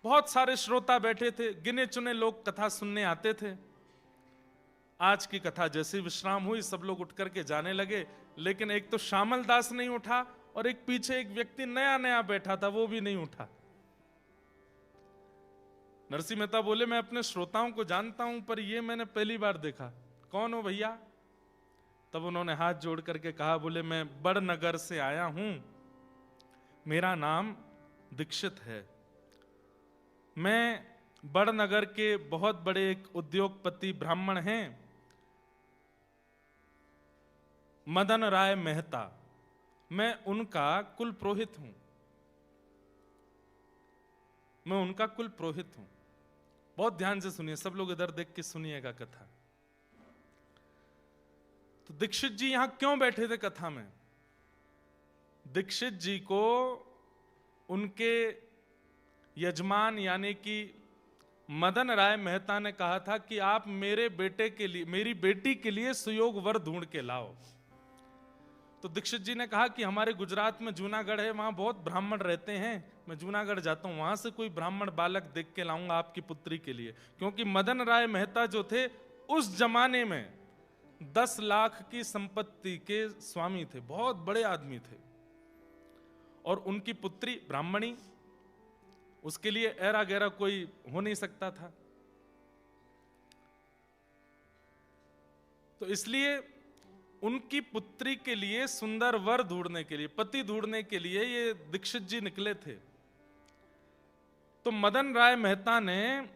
बहुत सारे श्रोता बैठे थे, गिने चुने लोग कथा सुनने आते थे। आज की कथा जैसे विश्राम हुई, सब लोग उठ करके जाने लगे, लेकिन एक तो श्यामल दास नहीं उठा और एक पीछे एक व्यक्ति नया नया बैठा था, वो भी नहीं उठा। नरसिंह मेहता बोले, मैं अपने श्रोताओं को जानता हूं, पर ये मैंने पहली बार देखा, कौन हो भैया? तब उन्होंने हाथ जोड़ करके कहा, बोले मैं बड़नगर से आया हूं, मेरा नाम दीक्षित है। मैं बड़नगर के बहुत बड़े एक उद्योगपति ब्राह्मण हैं, मदन राय मेहता, मैं उनका कुल पुरोहित हूं। मैं उनका कुल पुरोहित हूं। बहुत ध्यान से सुनिए, सब लोग इधर देख के सुनिएगा कथा। तो दीक्षित जी यहां क्यों बैठे थे कथा में? दीक्षित जी को उनके यजमान यानी कि मदन राय मेहता ने कहा था कि आप मेरे बेटे के लिए, मेरी बेटी के लिए सुयोग वर ढूंढ के लाओ। तो दीक्षित जी ने कहा कि हमारे गुजरात में जूनागढ़ है, वहां बहुत ब्राह्मण रहते हैं, मैं जूनागढ़ जाता हूं, वहां से कोई ब्राह्मण बालक देख के लाऊंगा आपकी पुत्री के लिए। क्योंकि मदन राय मेहता जो थे उस जमाने में 10 लाख की संपत्ति के स्वामी थे, बहुत बड़े आदमी थे, और उनकी पुत्री ब्राह्मणी, उसके लिए ऐरा गैरा कोई हो नहीं सकता था। तो इसलिए उनकी पुत्री के लिए सुंदर वर ढूंढने के लिए, पति ढूंढने के लिए ये दीक्षित जी निकले थे। तो मदन राय मेहता ने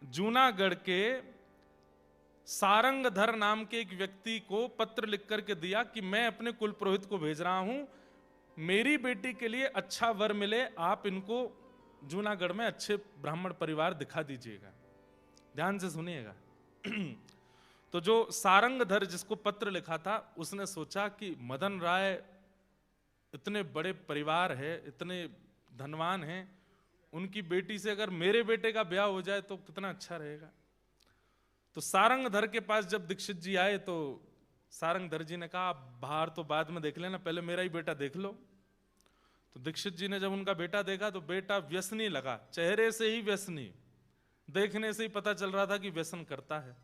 जूनागढ़ के सारंगधर नाम के एक व्यक्ति को पत्र लिख करके दिया कि मैं अपने कुल पुरोहित को भेज रहा हूं, मेरी बेटी के लिए अच्छा वर मिले, आप इनको जूनागढ़ में अच्छे ब्राह्मण परिवार दिखा दीजिएगा। ध्यान से सुनिएगा। तो जो सारंगधर जिसको पत्र लिखा था, उसने सोचा कि मदन राय इतने बड़े परिवार है, इतने धनवान हैं, उनकी बेटी से अगर मेरे बेटे का ब्याह हो जाए तो कितना अच्छा रहेगा। तो सारंगधर के पास जब दीक्षित जी आए तो सारंगधर जी ने कहा, आप बाहर तो बाद में देख लेना, पहले मेरा ही बेटा देख लो। तो दीक्षित जी ने जब उनका बेटा देखा तो बेटा व्यसनी लगा, चेहरे से ही व्यसनी, देखने से ही पता चल रहा था कि व्यसन करता है।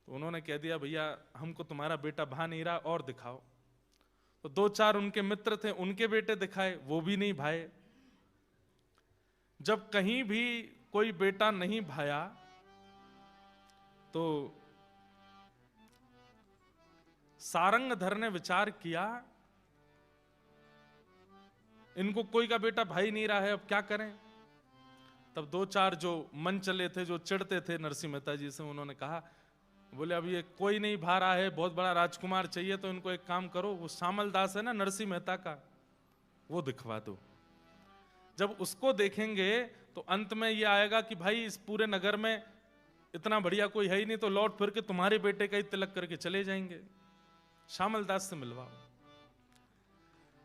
तो उन्होंने कह दिया, भैया हमको तुम्हारा बेटा भा नहीं रहा, और दिखाओ। तो 2-4 उनके मित्र थे, उनके बेटे दिखाए, वो भी नहीं भाए। जब कहीं भी कोई बेटा नहीं भाया तो सारंगधर ने विचार किया, इनको कोई का बेटा भाई नहीं रहा है, अब क्या करें। तब 2-4 जो मन चले थे, जो चिढ़ते थे नरसिंह मेहता जी से, उन्होंने कहा, बोले अब ये कोई नहीं भा रहा है, बहुत बड़ा राजकुमार चाहिए, तो इनको एक काम करो, वो श्यामल दास है ना नरसिंह मेहता का, वो दिखवा दो। जब उसको देखेंगे तो अंत में ये आएगा कि भाई इस पूरे नगर में इतना बढ़िया कोई है ही नहीं, तो लौट फिर के तुम्हारे बेटे का ही तिलक करके चले जाएंगे। श्यामल दास से मिलवाओ।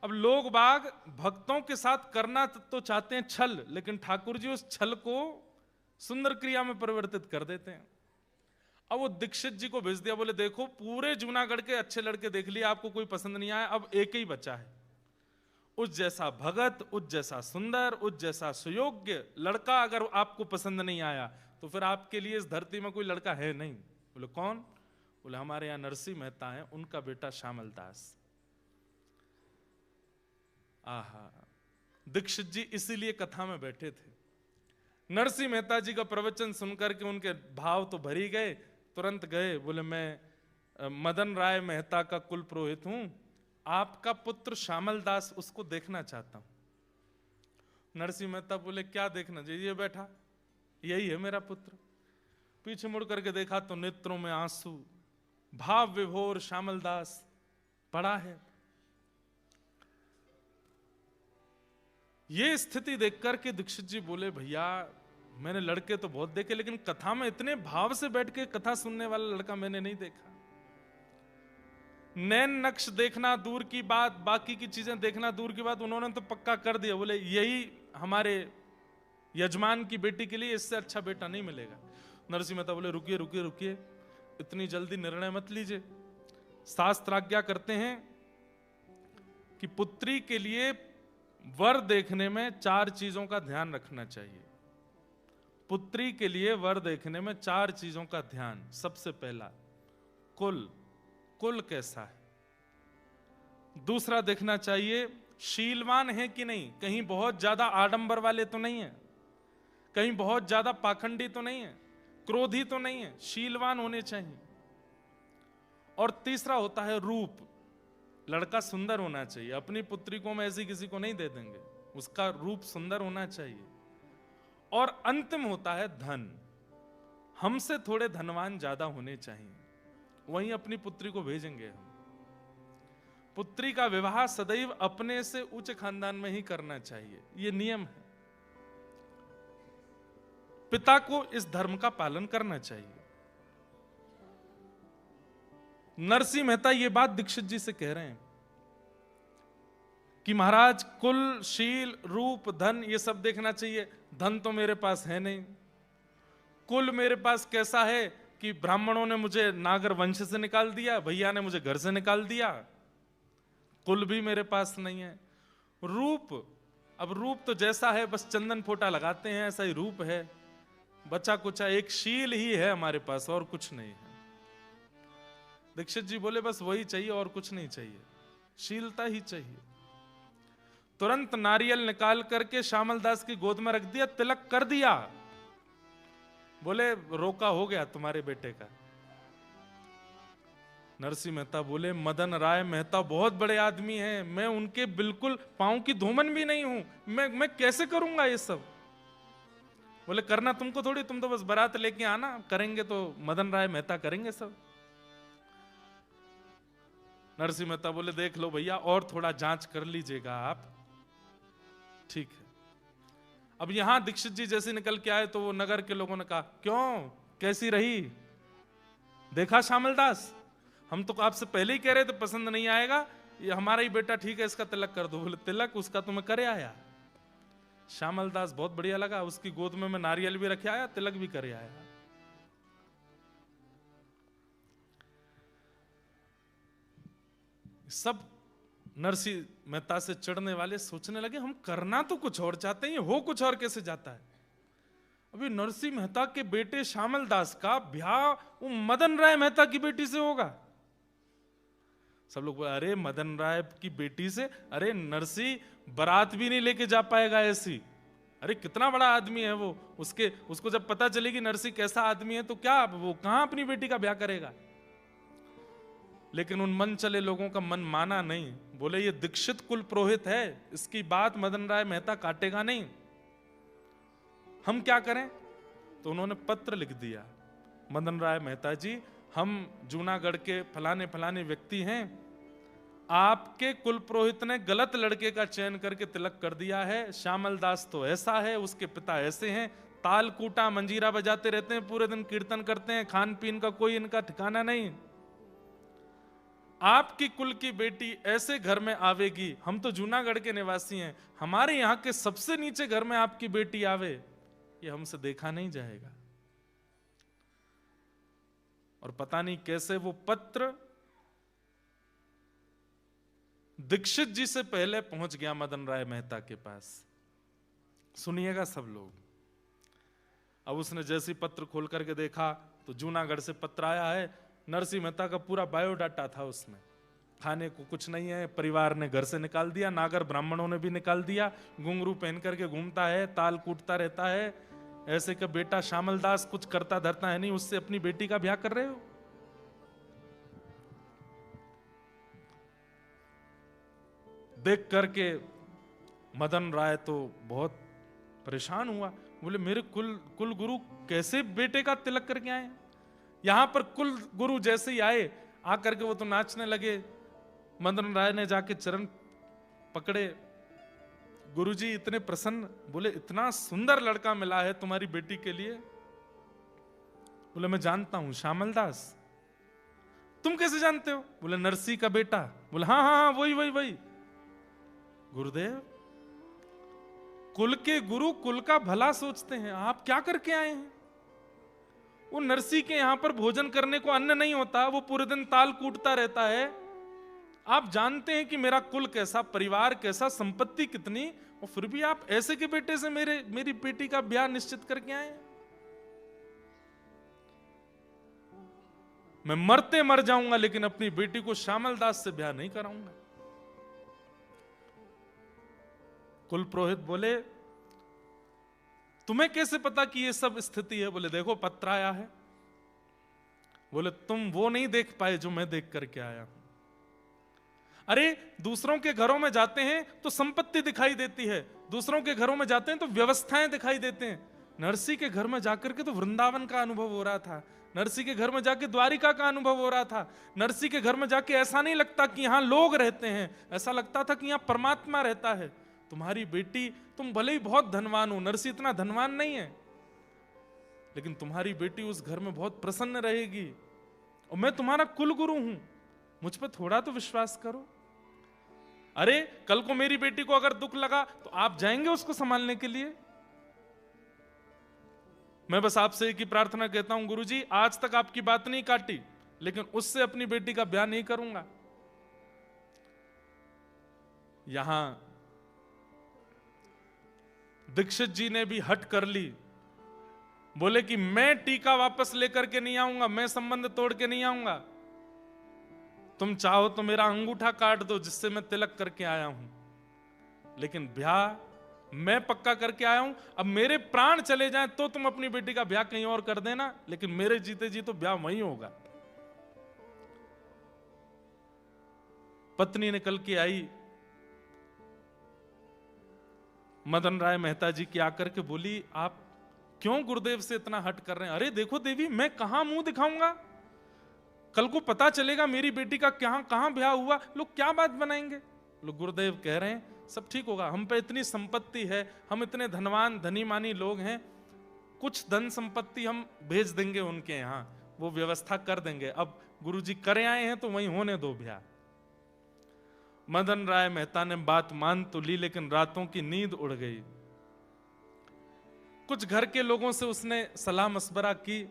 अब लोग बाग भक्तों के साथ करना तो चाहते हैं छल, लेकिन ठाकुर जी उस छल को सुंदर क्रिया में परिवर्तित कर देते हैं। अब वो दीक्षित जी को भेज दिया, बोले देखो पूरे जूनागढ़ के अच्छे लड़के देख लिए, आपको कोई पसंद नहीं आया, अब एक ही बचा है, उस जैसा भगत, उस जैसा सुंदर, उस जैसा सुयोग्य लड़का अगर आपको पसंद नहीं आया तो फिर आपके लिए इस धरती में कोई लड़का है नहीं। बोले कौन? बोले हमारे यहां नरसिंह मेहता है, उनका बेटा श्यामल दास। आहा, दीक्षित जी इसीलिए कथा में बैठे थे। नरसिंह मेहता जी का प्रवचन सुनकर के उनके भाव तो भर ही गए, तुरंत गए, बोले मैं मदन राय मेहता का कुल पुरोहित हूं, आपका पुत्र श्यामल दास, उसको देखना चाहता हूं। नरसिंह मेहता बोले क्या देखना चाहिए बैठा, यही है मेरा पुत्र। पीछे मुड़ करके देखा तो नेत्रों में आंसू, भाव विभोर श्यामल दास पड़ा है। ये स्थिति देख करके दीक्षित जी बोले, भैया मैंने लड़के तो बहुत देखे, लेकिन कथा में इतने भाव से बैठ के कथा सुनने वाला लड़का मैंने नहीं देखा। नैन नक्श देखना दूर की बात, बाकी की चीजें देखना दूर की बात, उन्होंने तो पक्का कर दिया, बोले यही हमारे यजमान की बेटी के लिए, इससे अच्छा बेटा नहीं मिलेगा। नरसिंह मेहता बोले रुकिए रुकिए रुकिए, इतनी जल्दी निर्णय मत लीजिए। शास्त्र आज्ञा करते हैं कि पुत्री के लिए वर देखने में 4 चीजों का ध्यान रखना चाहिए। पुत्री के लिए वर देखने में 4 चीजों का ध्यान। सबसे पहला, कुल, कुल कैसा है। दूसरा, देखना चाहिए शीलवान है कि नहीं, कहीं बहुत ज्यादा आडंबर वाले तो नहीं है, कहीं बहुत ज्यादा पाखंडी तो नहीं है, क्रोधी तो नहीं है, शीलवान होने चाहिए। और तीसरा होता है रूप, लड़का सुंदर होना चाहिए। अपनी पुत्री को हम ऐसी किसी को नहीं दे देंगे, उसका रूप सुंदर होना चाहिए। और अंतिम होता है धन, हमसे थोड़े धनवान ज्यादा होने चाहिए, वहीं अपनी पुत्री को भेजेंगे हम। पुत्री का विवाह सदैव अपने से उच्च खानदान में ही करना चाहिए, यह नियम है। पिता को इस धर्म का पालन करना चाहिए। नरसिंह मेहता ये बात दीक्षित जी से कह रहे हैं कि महाराज कुल, शील, रूप, धन ये सब देखना चाहिए। धन तो मेरे पास है नहीं। कुल मेरे पास कैसा है कि ब्राह्मणों ने मुझे नागर वंश से निकाल दिया, भैया ने मुझे घर से निकाल दिया, कुल भी मेरे पास नहीं है। रूप, अब रूप तो जैसा है बस चंदन फोटा लगाते हैं ऐसा ही रूप है, बचा कुचा एक शील ही है हमारे पास, और कुछ नहीं है। दीक्षित जी बोले बस वही चाहिए और कुछ नहीं चाहिए, शीलता ही चाहिए। तुरंत नारियल निकाल करके श्यामल दास की गोद में रख दिया, तिलक कर दिया। बोले रोका हो गया तुम्हारे बेटे का। नरसिंह मेहता बोले मदन राय मेहता बहुत बड़े आदमी हैं, मैं उनके बिल्कुल पांव की धूमन भी नहीं हूं, मैं कैसे करूंगा ये सब। बोले करना तुमको थोड़ी, तुम तो बस बारात लेके आना, करेंगे तो मदन राय मेहता करेंगे सब। नरसिंह मेहता बोले देख लो भैया और थोड़ा जांच कर लीजिएगा आप, ठीक है। अब यहां दीक्षित जी जैसे निकल के आए तो वो नगर के लोगों ने कहा क्यों, कैसी रही, देखा श्यामल दास, हम तो आपसे पहले ही कह रहे थे पसंद नहीं आएगा, ये हमारा ही बेटा ठीक है, इसका तिलक कर दो। बोले तिलक उसका तो मैं करे आया। श्यामल दास बहुत बढ़िया लगा, उसकी गोद में मैं नारियल भी रखे आया, तिलक भी करे आया। सब नरसिंह मेहता से चिढ़ने वाले सोचने लगे हम करना तो कुछ और चाहते हैं, हो कुछ और कैसे जाता है। अभी नरसिंह मेहता के बेटे श्यामल दास का ब्याह वो मदन राय मेहता की बेटी से होगा। सब लोग बोले अरे मदन राय की बेटी से, अरे नरसिंह बारात भी नहीं लेके जा पाएगा ऐसी, अरे कितना बड़ा आदमी है वो, उसको जब पता चलेगी नरसिंह कैसा आदमी है तो क्या वो कहां अपनी बेटी का ब्याह करेगा। लेकिन उन मन चले लोगों का मन माना नहीं, बोले ये दीक्षित कुल पुरोहित है, इसकी बात मदन राय मेहता काटेगा नहीं, हम क्या करें। तो उन्होंने पत्र लिख दिया, मदन राय मेहता जी हम जूनागढ़ के फलाने फलाने व्यक्ति हैं, आपके कुल पुरोहित ने गलत लड़के का चयन करके तिलक कर दिया है, श्यामल दास तो ऐसा है, उसके पिता ऐसे हैं, ताल कूटा मंजीरा बजाते रहते हैं, पूरे दिन कीर्तन करते हैं, खान पीन का कोई इनका ठिकाना नहीं। आपकी कुल की बेटी ऐसे घर में आवेगी, हम तो जूनागढ़ के निवासी हैं, हमारे यहां के सबसे नीचे घर में आपकी बेटी आवे, ये हमसे देखा नहीं जाएगा। और पता नहीं कैसे वो पत्र दीक्षित जी से पहले पहुंच गया मदन राय मेहता के पास। सुनिएगा सब लोग। अब उसने जैसी पत्र खोल करके देखा तो जूनागढ़ से पत्र आया है, नरसिंह मेहता का पूरा बायोडाटा था उसमें, खाने को कुछ नहीं है, परिवार ने घर से निकाल दिया, नागर ब्राह्मणों ने भी निकाल दिया, घुंघरू पहन करके घूमता है, ताल कूटता रहता है, ऐसे का बेटा श्यामल दास कुछ करता धरता है नहीं, उससे अपनी बेटी का ब्याह कर रहे हो। देख करके मदन राय तो बहुत परेशान हुआ, बोले मेरे कुल गुरु कैसे बेटे का तिलक करके आए। यहां पर कुल गुरु जैसे ही आए, आकर के वो तो नाचने लगे। मदन राय ने जाके चरण पकड़े, गुरुजी इतने प्रसन्न, बोले इतना सुंदर लड़का मिला है तुम्हारी बेटी के लिए। बोले मैं जानता हूं श्यामल दास। तुम कैसे जानते हो। बोले नरसिंह का बेटा। बोले हाँ हाँ हाँ वही वही वही। गुरुदेव कुल के गुरु कुल का भला सोचते हैं, आप क्या करके आए हैं। वो नरसिंह के यहां पर भोजन करने को अन्न नहीं होता, वो पूरे दिन ताल कूटता रहता है। आप जानते हैं कि मेरा कुल कैसा, परिवार कैसा, संपत्ति कितनी, और फिर भी आप ऐसे के बेटे से मेरी बेटी का ब्याह निश्चित करके आए। मैं मरते मर जाऊंगा लेकिन अपनी बेटी को श्यामल दास से ब्याह नहीं कराऊंगा। कुल पुरोहित बोले तुम्हें कैसे पता कि ये सब स्थिति है? बोले देखो पत्र आया है। बोले तुम वो नहीं देख पाए जो मैं देख करके आया हूं। अरे दूसरों के घरों में जाते हैं तो संपत्ति दिखाई देती है, दूसरों के घरों में जाते हैं तो व्यवस्थाएं दिखाई देते हैं। नरसी के घर में जाकर के तो वृंदावन का अनुभव हो रहा था, नरसी के घर में जाके द्वारिका का अनुभव हो रहा था। नरसी के घर में जाके ऐसा नहीं लगता कि यहां लोग रहते हैं, ऐसा लगता था कि यहां परमात्मा रहता है। तुम्हारी बेटी, तुम भले ही बहुत धनवान हो, नरसी इतना धनवान नहीं है, लेकिन तुम्हारी बेटी उस घर में बहुत प्रसन्न रहेगी और मैं तुम्हारा कुल गुरु हूं, मुझ पर थोड़ा तो विश्वास करो। अरे कल को मेरी बेटी को अगर दुख लगा तो आप जाएंगे उसको संभालने के लिए? मैं बस आपसे एक ही प्रार्थना कहता हूं, गुरुजी आज तक आपकी बात नहीं काटी, लेकिन उससे अपनी बेटी का ब्याह नहीं करूंगा। यहां दीक्षित जी ने भी हट कर ली, बोले कि मैं टीका वापस लेकर के नहीं आऊंगा, मैं संबंध तोड़ के नहीं आऊंगा। तुम चाहो तो मेरा अंगूठा काट दो जिससे मैं तिलक करके आया हूं, लेकिन ब्याह मैं पक्का करके आया हूं। अब मेरे प्राण चले जाएं तो तुम अपनी बेटी का ब्याह कहीं और कर देना, लेकिन मेरे जीते जी तो ब्याह वहीं होगा। पत्नी निकल के आई, मदन राय मेहता जी की आकर के बोली आप क्यों गुरुदेव से इतना हट कर रहे हैं? अरे देखो देवी, मैं कहां मुंह दिखाऊंगा, कल को पता चलेगा मेरी बेटी का कहां ब्याह हुआ, लोग क्या बात बनाएंगे। लोग गुरुदेव कह रहे हैं सब ठीक होगा, हम पे इतनी संपत्ति है, हम इतने धनवान धनी मानी लोग हैं, कुछ धन संपत्ति हम भेज देंगे उनके यहां, वो व्यवस्था कर देंगे। अब गुरुजी करे आए हैं तो वहीं होने दो ब्याह। मदन राय मेहता ने बात मान तो ली, लेकिन रातों की नींद उड़ गई। कुछ घर के लोगों से उसने सलाह मशवरा की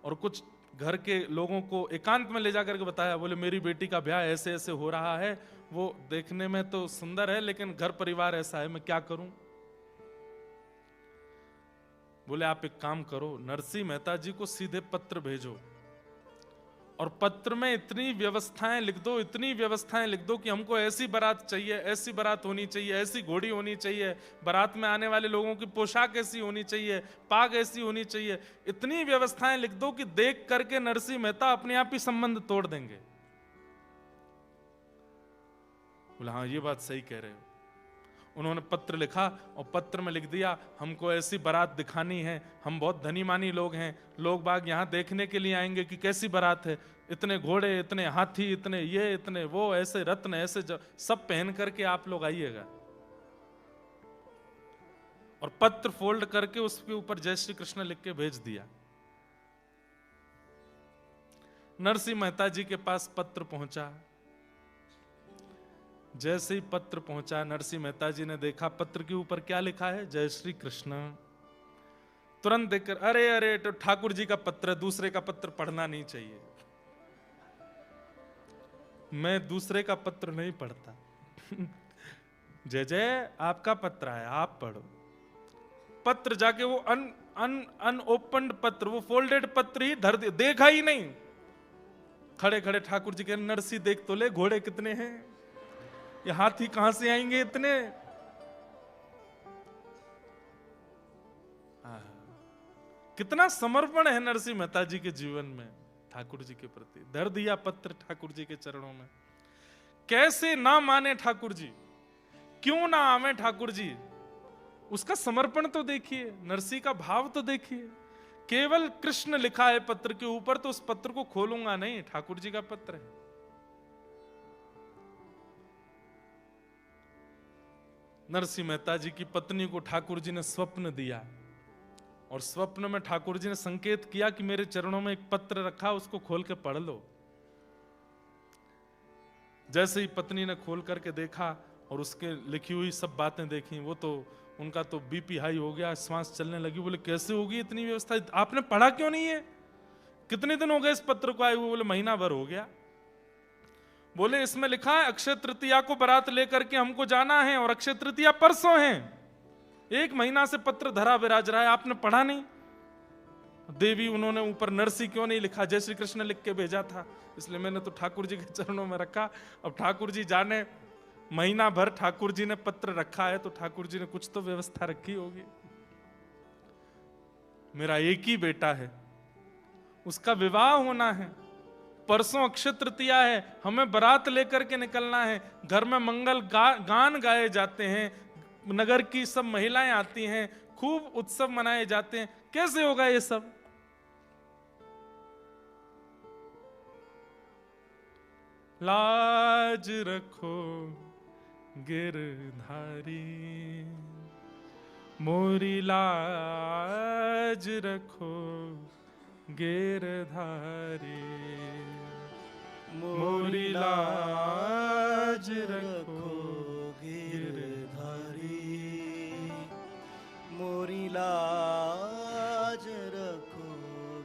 और कुछ घर के लोगों को एकांत में ले जाकर के बताया। बोले मेरी बेटी का ब्याह ऐसे ऐसे हो रहा है, वो देखने में तो सुंदर है लेकिन घर परिवार ऐसा है, मैं क्या करूं? बोले आप एक काम करो, नरसी मेहता जी को सीधे पत्र भेजो और पत्र में इतनी व्यवस्थाएं लिख दो, इतनी व्यवस्थाएं लिख दो कि हमको ऐसी बारात चाहिए, ऐसी बारात होनी चाहिए, ऐसी घोड़ी होनी चाहिए, बारात में आने वाले लोगों की पोशाक ऐसी होनी चाहिए, पाग ऐसी होनी चाहिए। इतनी व्यवस्थाएं लिख दो कि देख करके नरसी मेहता अपने आप ही संबंध तोड़ देंगे। बोला हाँ ये बात सही कह रहे हो। उन्होंने पत्र लिखा और पत्र में लिख दिया हमको ऐसी बारात दिखानी है, हम बहुत धनी मानी लोग हैं, लोग बाग यहाँ देखने के लिए आएंगे कि कैसी बारात है, इतने घोड़े, इतने हाथी, इतने ये, इतने वो, ऐसे रत्न, ऐसे सब पहन करके आप लोग आइएगा। और पत्र फोल्ड करके उसके ऊपर जय श्री कृष्ण लिख के भेज दिया। नरसी मेहता जी के पास पत्र पहुंचा। जैसे ही पत्र पहुंचा, नरसी मेहता जी ने देखा पत्र के ऊपर क्या लिखा है, जय श्री कृष्ण। तुरंत देखकर अरे अरे तो ठाकुर जी का पत्र, दूसरे का पत्र पढ़ना नहीं चाहिए। मैं दूसरे का पत्र नहीं पढ़ता। जय जय आपका पत्र आया, आप पढ़ो। पत्र जाके वो अनओपन्ड पत्र, वो फोल्डेड पत्र ही धर दिया, देखा ही नहीं। खड़े खड़े ठाकुर जी के नरसी देख तो ले, घोड़े कितने हैं, ये हाथी कहां से आएंगे इतने। कितना समर्पण है नरसी मेहता जी के जीवन में ठाकुर जी के प्रति। धर दिया पत्र ठाकुर जी के चरणों में। कैसे ना माने ठाकुर जी, क्यों ना आवे ठाकुर जी, उसका समर्पण तो देखिए, नरसी का भाव तो देखिए। केवल कृष्ण लिखा है पत्र के ऊपर, तो उस पत्र को खोलूंगा नहीं, ठाकुर जी का पत्र है। नरसी मेहता जी की पत्नी को ठाकुर जी ने स्वप्न दिया और स्वप्न में ठाकुर जी ने संकेत किया कि मेरे चरणों में एक पत्र रखा, उसको खोल के पढ़ लो। जैसे ही पत्नी ने खोल करके देखा और उसके लिखी हुई सब बातें देखी, वो तो उनका तो बीपी हाई हो गया, श्वास चलने लगी। बोले कैसे होगी इतनी व्यवस्था, आपने पढ़ा क्यों नहीं है? कितने दिन हो गए इस पत्र को आए हुए? बोले महीना भर हो गया। बोले इसमें लिखा है अक्षय तृतीया को बारात लेकर के हमको जाना है और अक्षय तृतीया परसों है, 1 महीना से पत्र धरा विराज रहा है, आपने पढ़ा नहीं? देवी उन्होंने ऊपर नरसी क्यों नहीं लिखा, जय श्री कृष्ण लिख के भेजा था, इसलिए मैंने तो ठाकुर जी के चरणों में रखा। अब ठाकुर जी जाने, महीना भर ठाकुर जी ने पत्र रखा है तो ठाकुर जी ने कुछ तो व्यवस्था रखी होगी। मेरा एक ही बेटा है, उसका विवाह होना है, परसों अक्षय तृतीया है, हमें बारात लेकर के निकलना है, घर में मंगल गान गाए जाते हैं, नगर की सब महिलाएं आती हैं, खूब उत्सव मनाए जाते हैं, कैसे होगा ये सब? लाज रखो गिरधारी, मोरी लाज रखो गिरधारी, मोरी लाज रखो गिरधारी, मोरी लाज रखो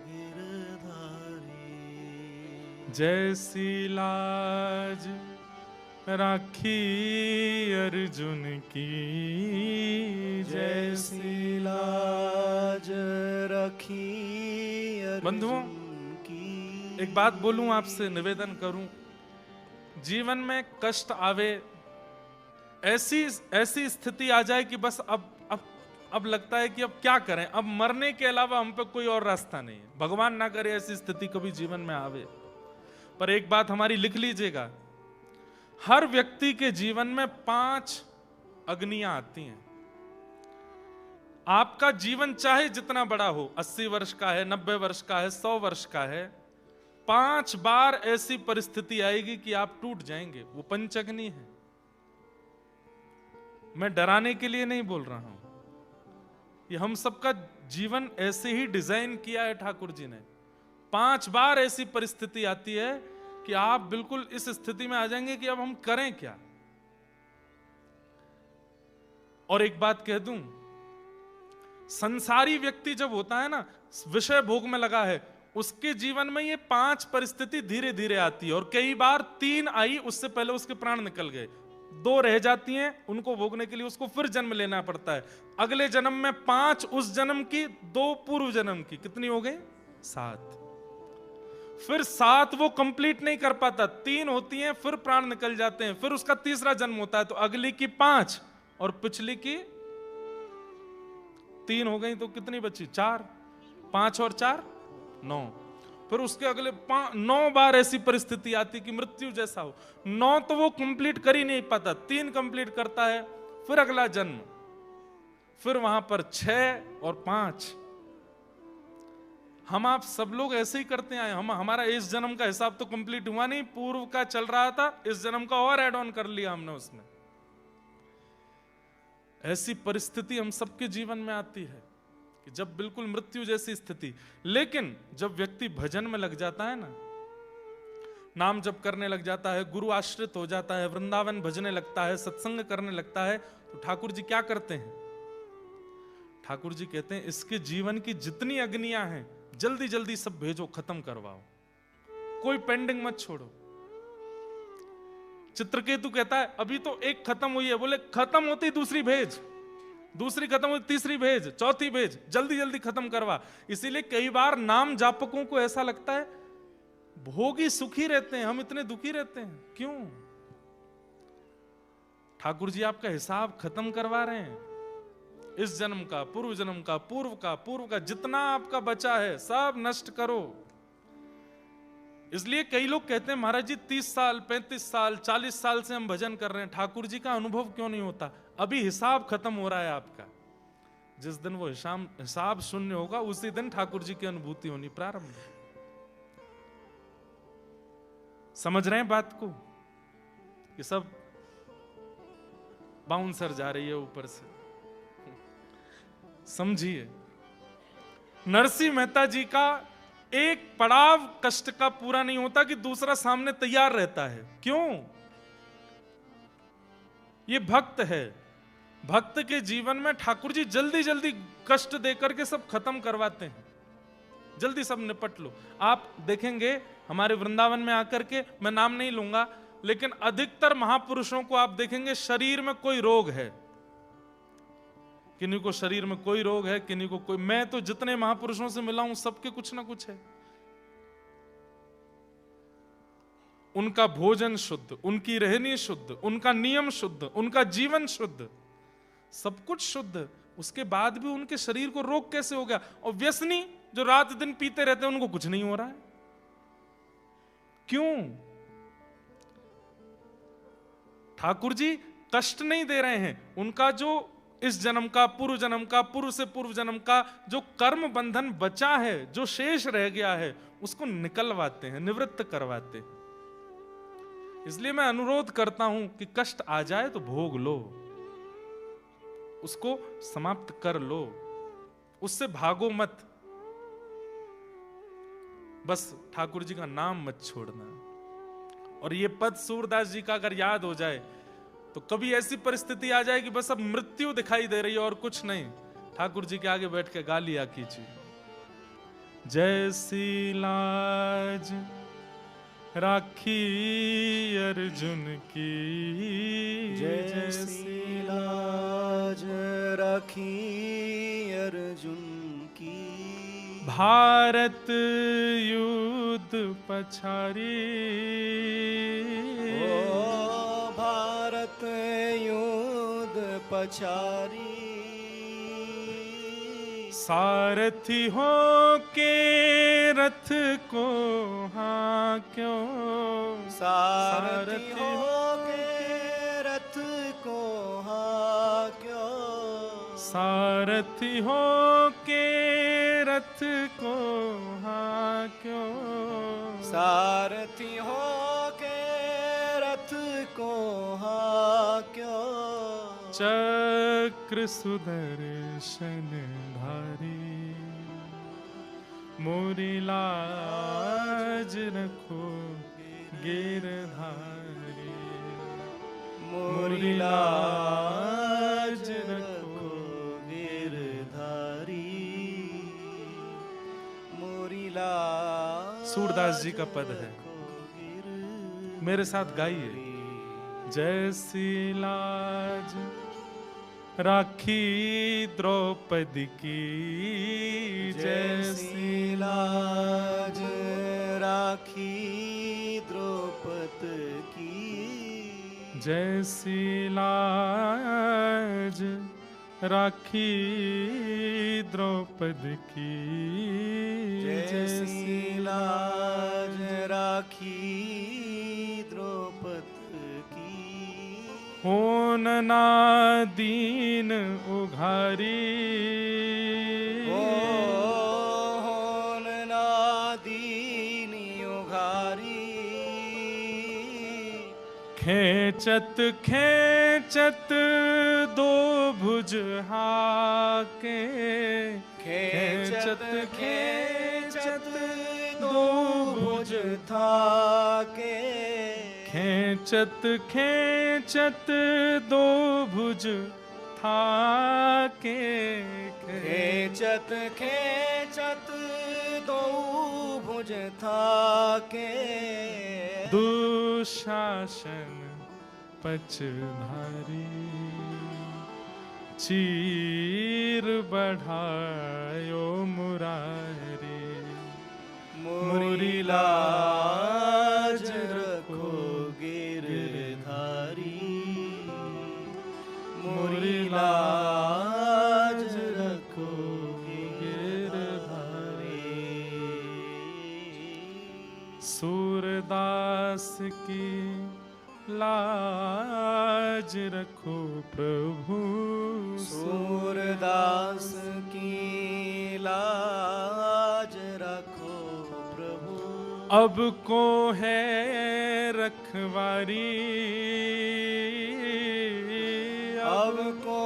गिरधारी। जैसी लाज राखी अर्जुन की, जैसी लाज रखी बंधुओं, एक बात बोलूं आपसे, निवेदन करूं, जीवन में कष्ट आवे, ऐसी स्थिति आ जाए कि बस अब लगता है कि अब क्या करें, अब मरने के अलावा हम पे कोई और रास्ता नहीं है। भगवान ना करे ऐसी स्थिति कभी जीवन में आवे। पर एक बात हमारी लिख लीजिएगा, हर व्यक्ति के जीवन में 5 अग्नियां आती हैं। आपका जीवन चाहे जितना बड़ा हो, 80 वर्ष का है, 90 वर्ष का है, 100 वर्ष का है, 5 बार ऐसी परिस्थिति आएगी कि आप टूट जाएंगे। वो पंचअग्नि है। मैं डराने के लिए नहीं बोल रहा हूं, ये हम सबका जीवन ऐसे ही डिजाइन किया है ठाकुर जी ने। 5 बार ऐसी परिस्थिति आती है कि आप बिल्कुल इस स्थिति में आ जाएंगे कि अब हम करें क्या। और एक बात कह दूं, संसारी व्यक्ति जब होता है ना, विषय भोग में लगा है, उसके जीवन में ये 5 परिस्थिति धीरे धीरे आती है। और कई बार 3 आई, उससे पहले उसके प्राण निकल गए, 2 रह जाती हैं, उनको भोगने के लिए उसको फिर जन्म लेना पड़ता है। अगले जन्म में 5 उस जन्म की, 2 पूर्व जन्म की, कितनी हो गई? 7। फिर 7 वो कंप्लीट नहीं कर पाता, 3 होती हैं, फिर प्राण निकल जाते हैं, फिर उसका तीसरा जन्म होता है, तो अगली की 5 और पिछली की 3 हो गई, तो कितनी बची? 4। 5 और 4 9। फिर उसके अगले 9 बार ऐसी परिस्थिति आती कि मृत्यु जैसा हो। 9 तो वो कंप्लीट कर ही नहीं पाता, 3 कंप्लीट करता है, फिर अगला जन्म, फिर वहां पर 6 और 5। हम आप सब लोग ऐसे ही करते आए। हमारा इस जन्म का हिसाब तो कंप्लीट हुआ नहीं, पूर्व का चल रहा था, इस जन्म का और ऐड ऑन कर लिया हमने उसमें। ऐसी परिस्थिति हम सबके जीवन में आती है कि जब बिल्कुल मृत्यु जैसी स्थिति। लेकिन जब व्यक्ति भजन में लग जाता है ना, नाम जप करने लग जाता है, गुरु आश्रित हो जाता है, वृंदावन भजने लगता है, सत्संग करने लगता है, तो ठाकुर जी क्या करते हैं? ठाकुर जी कहते हैं, इसके जीवन की जितनी अग्नियां हैं जल्दी जल्दी सब भेजो, खत्म करवाओ, कोई पेंडिंग मत छोड़ो। चित्रकेतु कहता है अभी तो एक खत्म हुई है, बोले खत्म होती दूसरी भेज, दूसरी खत्म होती तीसरी भेज, चौथी भेज, जल्दी जल्दी खत्म करवा। इसीलिए कई बार नाम जापकों को ऐसा लगता है भोगी सुखी रहते हैं, हम इतने दुखी रहते हैं, क्यों? ठाकुर जी आपका हिसाब खत्म करवा रहे हैं। इस जन्म का, पूर्व जन्म का, पूर्व का जितना आपका बचा है सब नष्ट करो। इसलिए कई लोग कहते हैं महाराज जी 30 साल 35 साल 40 साल से हम भजन कर रहे हैं, ठाकुर जी का अनुभव क्यों नहीं होता? अभी हिसाब खत्म हो रहा है आपका। जिस दिन वो हिसाब शून्य होगा उसी दिन ठाकुर जी की अनुभूति होनी प्रारंभ। समझ रहे हैं बात को? ये सब बाउंसर जा रही है ऊपर से, समझिए। नरसिंह मेहता जी का एक पड़ाव कष्ट का पूरा नहीं होता कि दूसरा सामने तैयार रहता है। क्यों? ये भक्त है। भक्त के जीवन में ठाकुर जी जल्दी जल्दी कष्ट देकर के सब खत्म करवाते हैं, जल्दी सब निपट लो। आप देखेंगे हमारे वृंदावन में आकर के, मैं नाम नहीं लूंगा, लेकिन अधिकतर महापुरुषों को आप देखेंगे शरीर में कोई रोग है, किन्हीं को शरीर में कोई रोग है, किन्हीं को कोई। मैं तो जितने महापुरुषों से मिला हूं सबके कुछ ना कुछ है। उनका भोजन शुद्ध, उनकी रहनी शुद्ध, उनका नियम शुद्ध, उनका जीवन शुद्ध, सब कुछ शुद्ध, उसके बाद भी उनके शरीर को रोग कैसे हो गया? और व्यसनी जो रात दिन पीते रहते हैं उनको कुछ नहीं हो रहा है, क्यों? ठाकुर जी कष्ट नहीं दे रहे हैं, उनका जो इस जन्म का, पूर्व जन्म का, पूर्व से पूर्व जन्म का जो कर्म बंधन बचा है, जो शेष रह गया है, उसको निकलवाते हैं, निवृत्त करवाते हैं। इसलिए मैं अनुरोध करता हूं कि कष्ट आ जाए तो भोग लो, उसको समाप्त कर लो, उससे भागो मत, बस ठाकुर जी का नाम मत छोड़ना। और ये पद सूरदास जी का अगर याद हो जाए तो कभी ऐसी परिस्थिति आ जाए कि बस अब मृत्यु दिखाई दे रही है और कुछ नहीं, ठाकुर जी के आगे बैठ के गा लिया कीजिए, जैसी लाज राखी अर्जुन की, जैसी लाज राखी अर्जुन की, भारत युद्ध पछारी, ओ भारत युद्ध पछारी, सारथी हो के रथ को हाँ क्यों, सारथी हो के रथ को हाँ क्यों, सारथी हो के रथ को हाँ क्यों, सारथी हो के रथ को हाँ क्यों, चक्र सुदर्शन धारी, मोरी लाज रखो गिरधारी, मोरी लाज रखो गिरधारी, मोरी लाज। सूरदास जी का पद है, मेरे साथ गाइए, जैसी लाज राखी द्रौपदी की, जैसी लाज राखी द्रौपदी की, जैसी लाज राखी द्रौपदी की, जैसी लाज राखी द्रौपदी की, होन ना दीन उघारी, होन ना दीन उघारी, खेचत खेचत दो भुज हाके, खेचत खेचत दो भुज थाके, खेचत खेचत दो भुज थाके, खेचत खेचत दो भुज थाके, दुशासन पचधारी, चीर बढ़ायो मुरारी, मोरी लाज रखो गिरधारी, मोरी लाज रखो गिरधारी। सूरदास की लाज रखो प्रभु, सूरदास की लाज रखो प्रभु, अब को है रखवारी, अब को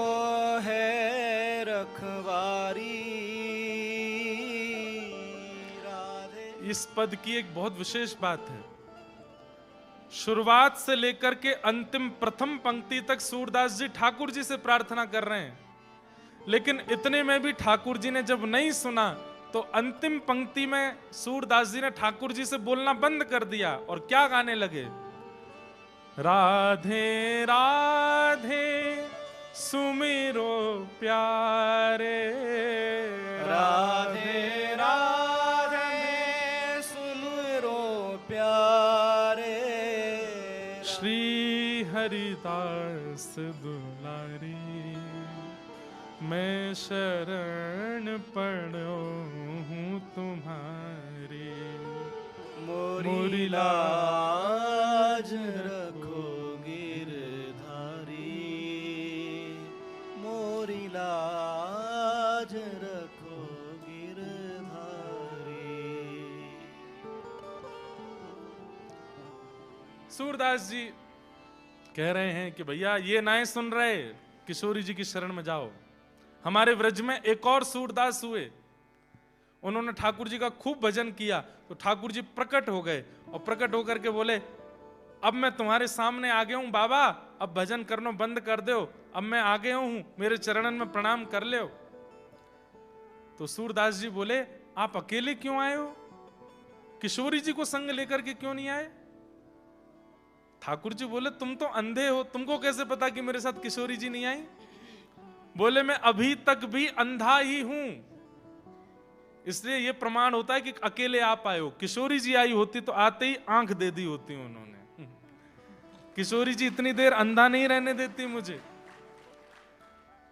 है रखवारी, राधे। इस पद की एक बहुत विशेष बात है, शुरुआत से लेकर के अंतिम प्रथम पंक्ति तक सूरदास जी ठाकुर जी से प्रार्थना कर रहे हैं, लेकिन इतने में भी ठाकुर जी ने जब नहीं सुना तो अंतिम पंक्ति में सूरदास जी ने ठाकुर जी से बोलना बंद कर दिया और क्या गाने लगे, राधे राधे सुमिरो प्यारे राधे राधे सुमिरो प्यारे श्री हरिदास दुलारी मैं शरण पड़ो हूँ तुम्हारी मोरी लाज रखो गिरधारी मोरी लाज रखो गिरधारी। सूरदास जी कह रहे हैं कि भैया ये नाएं सुन रहे, किशोरी जी की शरण में जाओ। हमारे व्रज में एक और सूरदास हुए, उन्होंने ठाकुर जी का खूब भजन किया, तो ठाकुर जी प्रकट हो गए और प्रकट होकर के बोले अब मैं तुम्हारे सामने आ गया हूं बाबा, अब भजन करना बंद कर दो, अब मैं आ गया हूं, मेरे चरणन में प्रणाम कर ले। तो सूरदास जी बोले आप अकेले क्यों आए हो, किशोरी जी को संग लेकर के क्यों नहीं आए? ठाकुर जी बोले तुम तो अंधे हो, तुमको कैसे पता कि मेरे साथ किशोरी जी नहीं आई? बोले मैं अभी तक भी अंधा ही हूं, इसलिए यह प्रमाण होता है कि अकेले आप आए हो। किशोरी जी आई होती तो आते ही आंख दे दी होती उन्होंने। किशोरी जी इतनी देर अंधा नहीं रहने देती मुझे।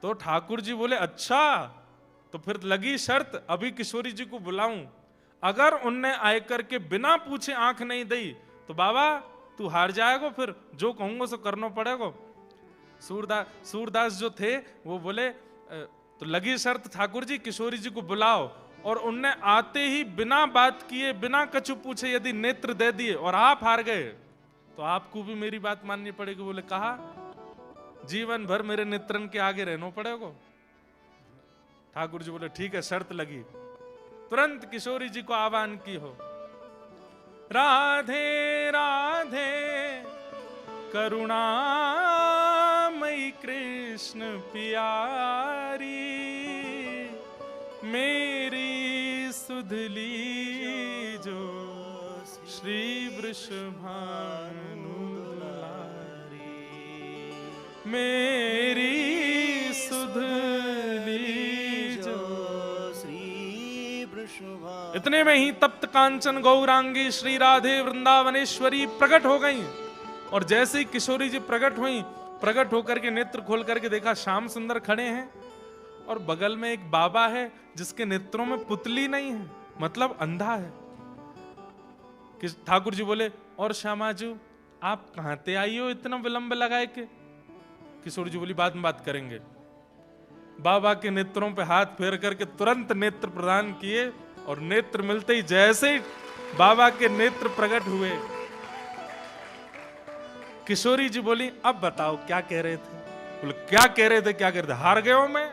तो ठाकुर जी बोले अच्छा, तो फिर लगी शर्त, अभी किशोरी जी को बुलाऊं, अगर उनने आकर के बिना पूछे आंख नहीं दी तो बाबा तू हार जाएगा, फिर जो कहूंगा सो करना पड़ेगा। सूरदास जो थे वो बोले तो लगी शर्त ठाकुर जी किशोरी जी को बुलाओ, और उनने आते ही बिना बात किए बिना कछु पूछे यदि नेत्र दे दिए और आप हार गए तो आपको भी मेरी बात माननी पड़ेगी। बोले कहा जीवन भर मेरे नेत्रन के आगे रहना पड़ेगा। ठाकुर जी बोले ठीक है, शर्त लगी। तुरंत किशोरी जी को आह्वान की हो, राधे राधे करुणामयी कृष्ण प्यारी मेरी सुधली जो श्री वृषभानु दुलारी मेरी सुधली जो श्री वृषभानु। इतने में ही तप्त कांचन गौरांगी श्री राधे वृंदावनेश्वरी प्रकट हो गई, और जैसे ही किशोरी जी प्रकट हुई, प्रकट होकर के नेत्र खोल करके देखा श्याम सुंदर खड़े हैं और बगल में एक बाबा है जिसके नेत्रों में पुतली नहीं है, मतलब अंधा है। ठाकुर जी बोले और श्यामाजू आप कहां ते आई हो इतना विलंब लगाए के? किशोर जी बोली बाद में बात करेंगे। बाबा के नेत्रों पे हाथ फेर करके तुरंत नेत्र प्रदान किए, और नेत्र मिलते ही जैसे ही बाबा के नेत्र प्रकट हुए, किशोरी जी बोली अब बताओ क्या कह रहे थे? बोले क्या कह रहे थे, क्या कह रहे थे? हार गए हो मैं?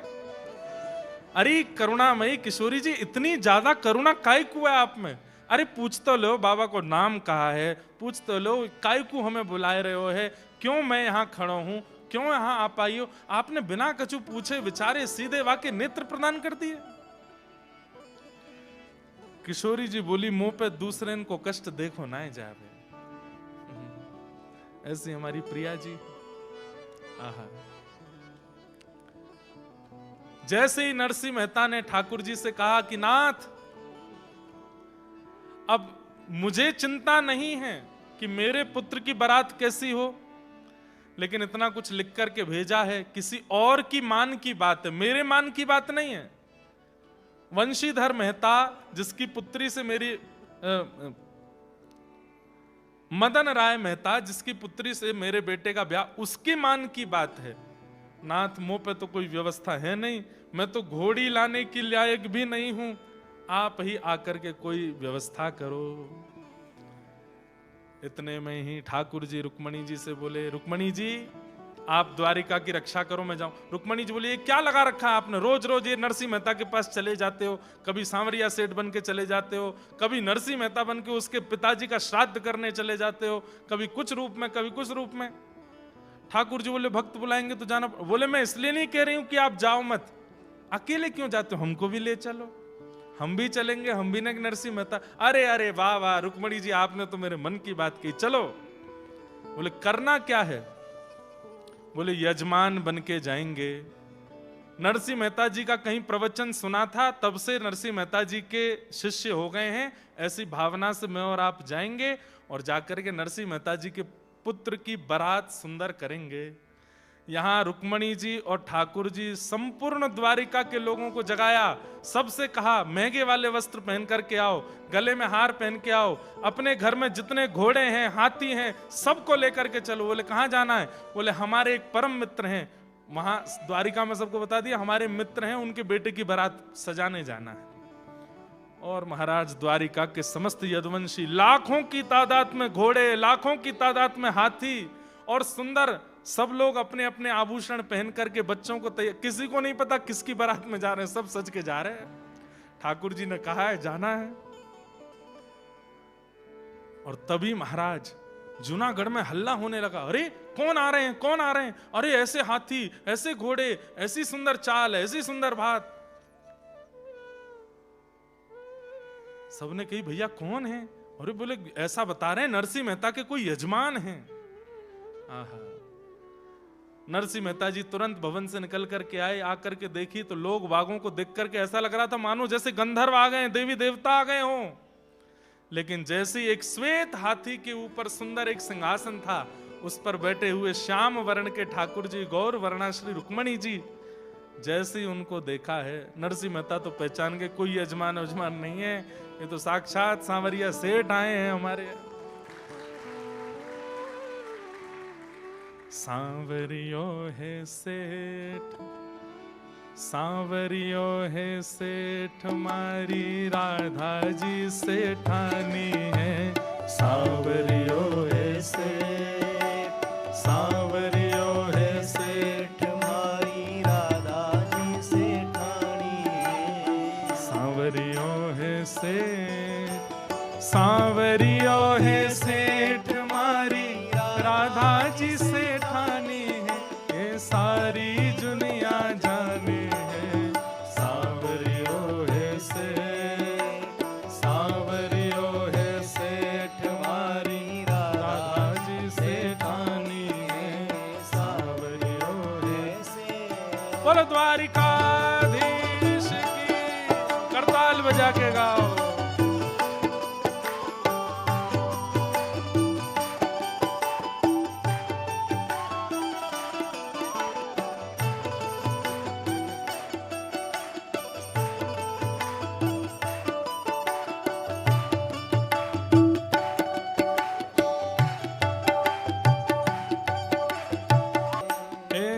अरे करुणामयी किशोरी जी, इतनी ज्यादा करुणा काय को है आप में? अरे पूछ तो लो बाबा को नाम कहा है, पूछ तो लो काय को हमें बुलाए रहे हो है, क्यों मैं यहाँ खड़ा हूं, क्यों यहाँ आप आई हो? आपने बिना कछु पूछे विचारे सीधे वाके नेत्र प्रदान कर दिए। किशोरी जी बोली मुंह पे दूसरे को कष्ट देखो ना जावे, ऐसी हमारी प्रिया जी। आहा। जैसे ही नरसिंह मेहता ने ठाकुर जी से कहा कि नाथ अब मुझे चिंता नहीं है कि मेरे पुत्र की बारात कैसी हो, लेकिन इतना कुछ लिख करके भेजा है, किसी और की मान की बात है, मेरे मान की बात नहीं है। वंशीधर मेहता जिसकी पुत्री से मेरी मदन राय मेहता जिसकी पुत्री से मेरे बेटे का ब्याह, उसकी मान की बात है। नाथ मुंह पे तो कोई व्यवस्था है नहीं, मैं तो घोड़ी लाने की लायक भी नहीं हूं, आप ही आकर के कोई व्यवस्था करो। इतने में ही ठाकुर जी रुक्मणी जी से बोले रुक्मणी जी आप द्वारिका की रक्षा करो, मैं जाऊं। रुक्मणी जी बोली ये क्या लगा रखा है आपने, रोज रोज ये नरसिंह मेहता के पास चले जाते हो, कभी सांवरिया सेठ बन के चले जाते हो, कभी नरसिंह मेहता बन के उसके पिताजी का श्राद्ध करने चले जाते हो, कभी कुछ रूप में कभी कुछ रूप में। ठाकुर जी बोले भक्त बुलाएंगे तो जाना। बोले मैं इसलिए नहीं कह रही हूं कि आप जाओ मत, अकेले क्यों जाते हो, हमको भी ले चलो, हम भी चलेंगे, हम भी न नरसिंह मेहता। अरे अरे वाह वाह रुक्मणी जी आपने तो मेरे मन की बात की, चलो। बोले करना क्या है? बोले यजमान बन के जाएंगे। नरसिंह मेहता जी का कहीं प्रवचन सुना था, तब से नरसिंह मेहता जी के शिष्य हो गए हैं। ऐसी भावना से मैं और आप जाएंगे और जाकर के नरसिंह मेहता जी के पुत्र की बारात सुंदर करेंगे। यहाँ रुक्मणी जी और ठाकुर जी संपूर्ण द्वारिका के लोगों को जगाया, सबसे कहा महंगे वाले वस्त्र पहन करके आओ, गले में हार पहन के आओ, अपने घर में जितने घोड़े हैं, हाथी हैं, सबको लेकर के चलो। बोले कहाँ जाना है? बोले हमारे एक परम मित्र हैं, वहां द्वारिका में सबको बता दिया, हमारे मित्र हैं, उनके बेटे की बारात सजाने जाना है। और महाराज द्वारिका के समस्त यदुवंशी, लाखों की तादाद में घोड़े, लाखों की तादाद में हाथी और सुंदर, सब लोग अपने अपने आभूषण पहन करके बच्चों को किसी को नहीं पता किसकी बारात में जा रहे हैं, सब सज के जा रहे हैं। ठाकुर जी ने कहा है जाना है। और तभी महाराज जूनागढ़ में हल्ला होने लगा, अरे कौन आ रहे हैं, कौन आ रहे हैं? अरे ऐसे हाथी, ऐसे घोड़े, ऐसी सुंदर चाल, ऐसी सुंदर बात। सबने कही भैया कौन है? अरे बोले ऐसा बता रहे हैं नरसिंह मेहता के कोई यजमान हैं। आहा, नरसिंह मेहता जी तुरंत भवन से निकल करके आए, आकर के देखी तो लोग बागों को देख करके ऐसा लग रहा था मानो जैसे गंधर्व आ गए, देवी देवता आ गए हों। लेकिन जैसे एक श्वेत हाथी के ऊपर सुंदर एक सिंहासन था, उस पर बैठे हुए श्याम वर्ण के ठाकुर जी, गौर वर्णा श्री रुक्मणी जी, जैसे ही उनको देखा है नरसिंह मेहता तो पहचान गए, कोई यजमान वजमान नहीं है, ये तो साक्षात सांवरिया सेठ आए हैं हमारे। सांवरियो है सेठ, सांवरियो है सेठ, मारी राधा जी सेठानी है। सांवरियो है सेठ, सांवरियो है सेठ, मारी राधा जी सेठानी है। सांवरियो है सेठ, सांवरियो है सेठ, मारी राधा जी सेठानी है। ये सारी दुनिया जाने है। सांवरियो है सेठ, सांवरियो है सेठ, मारी राधा जी सेठानी है। सांवरियो है सेठ। बोलो द्वारिकाधीश की, करताल बजा के गाओ।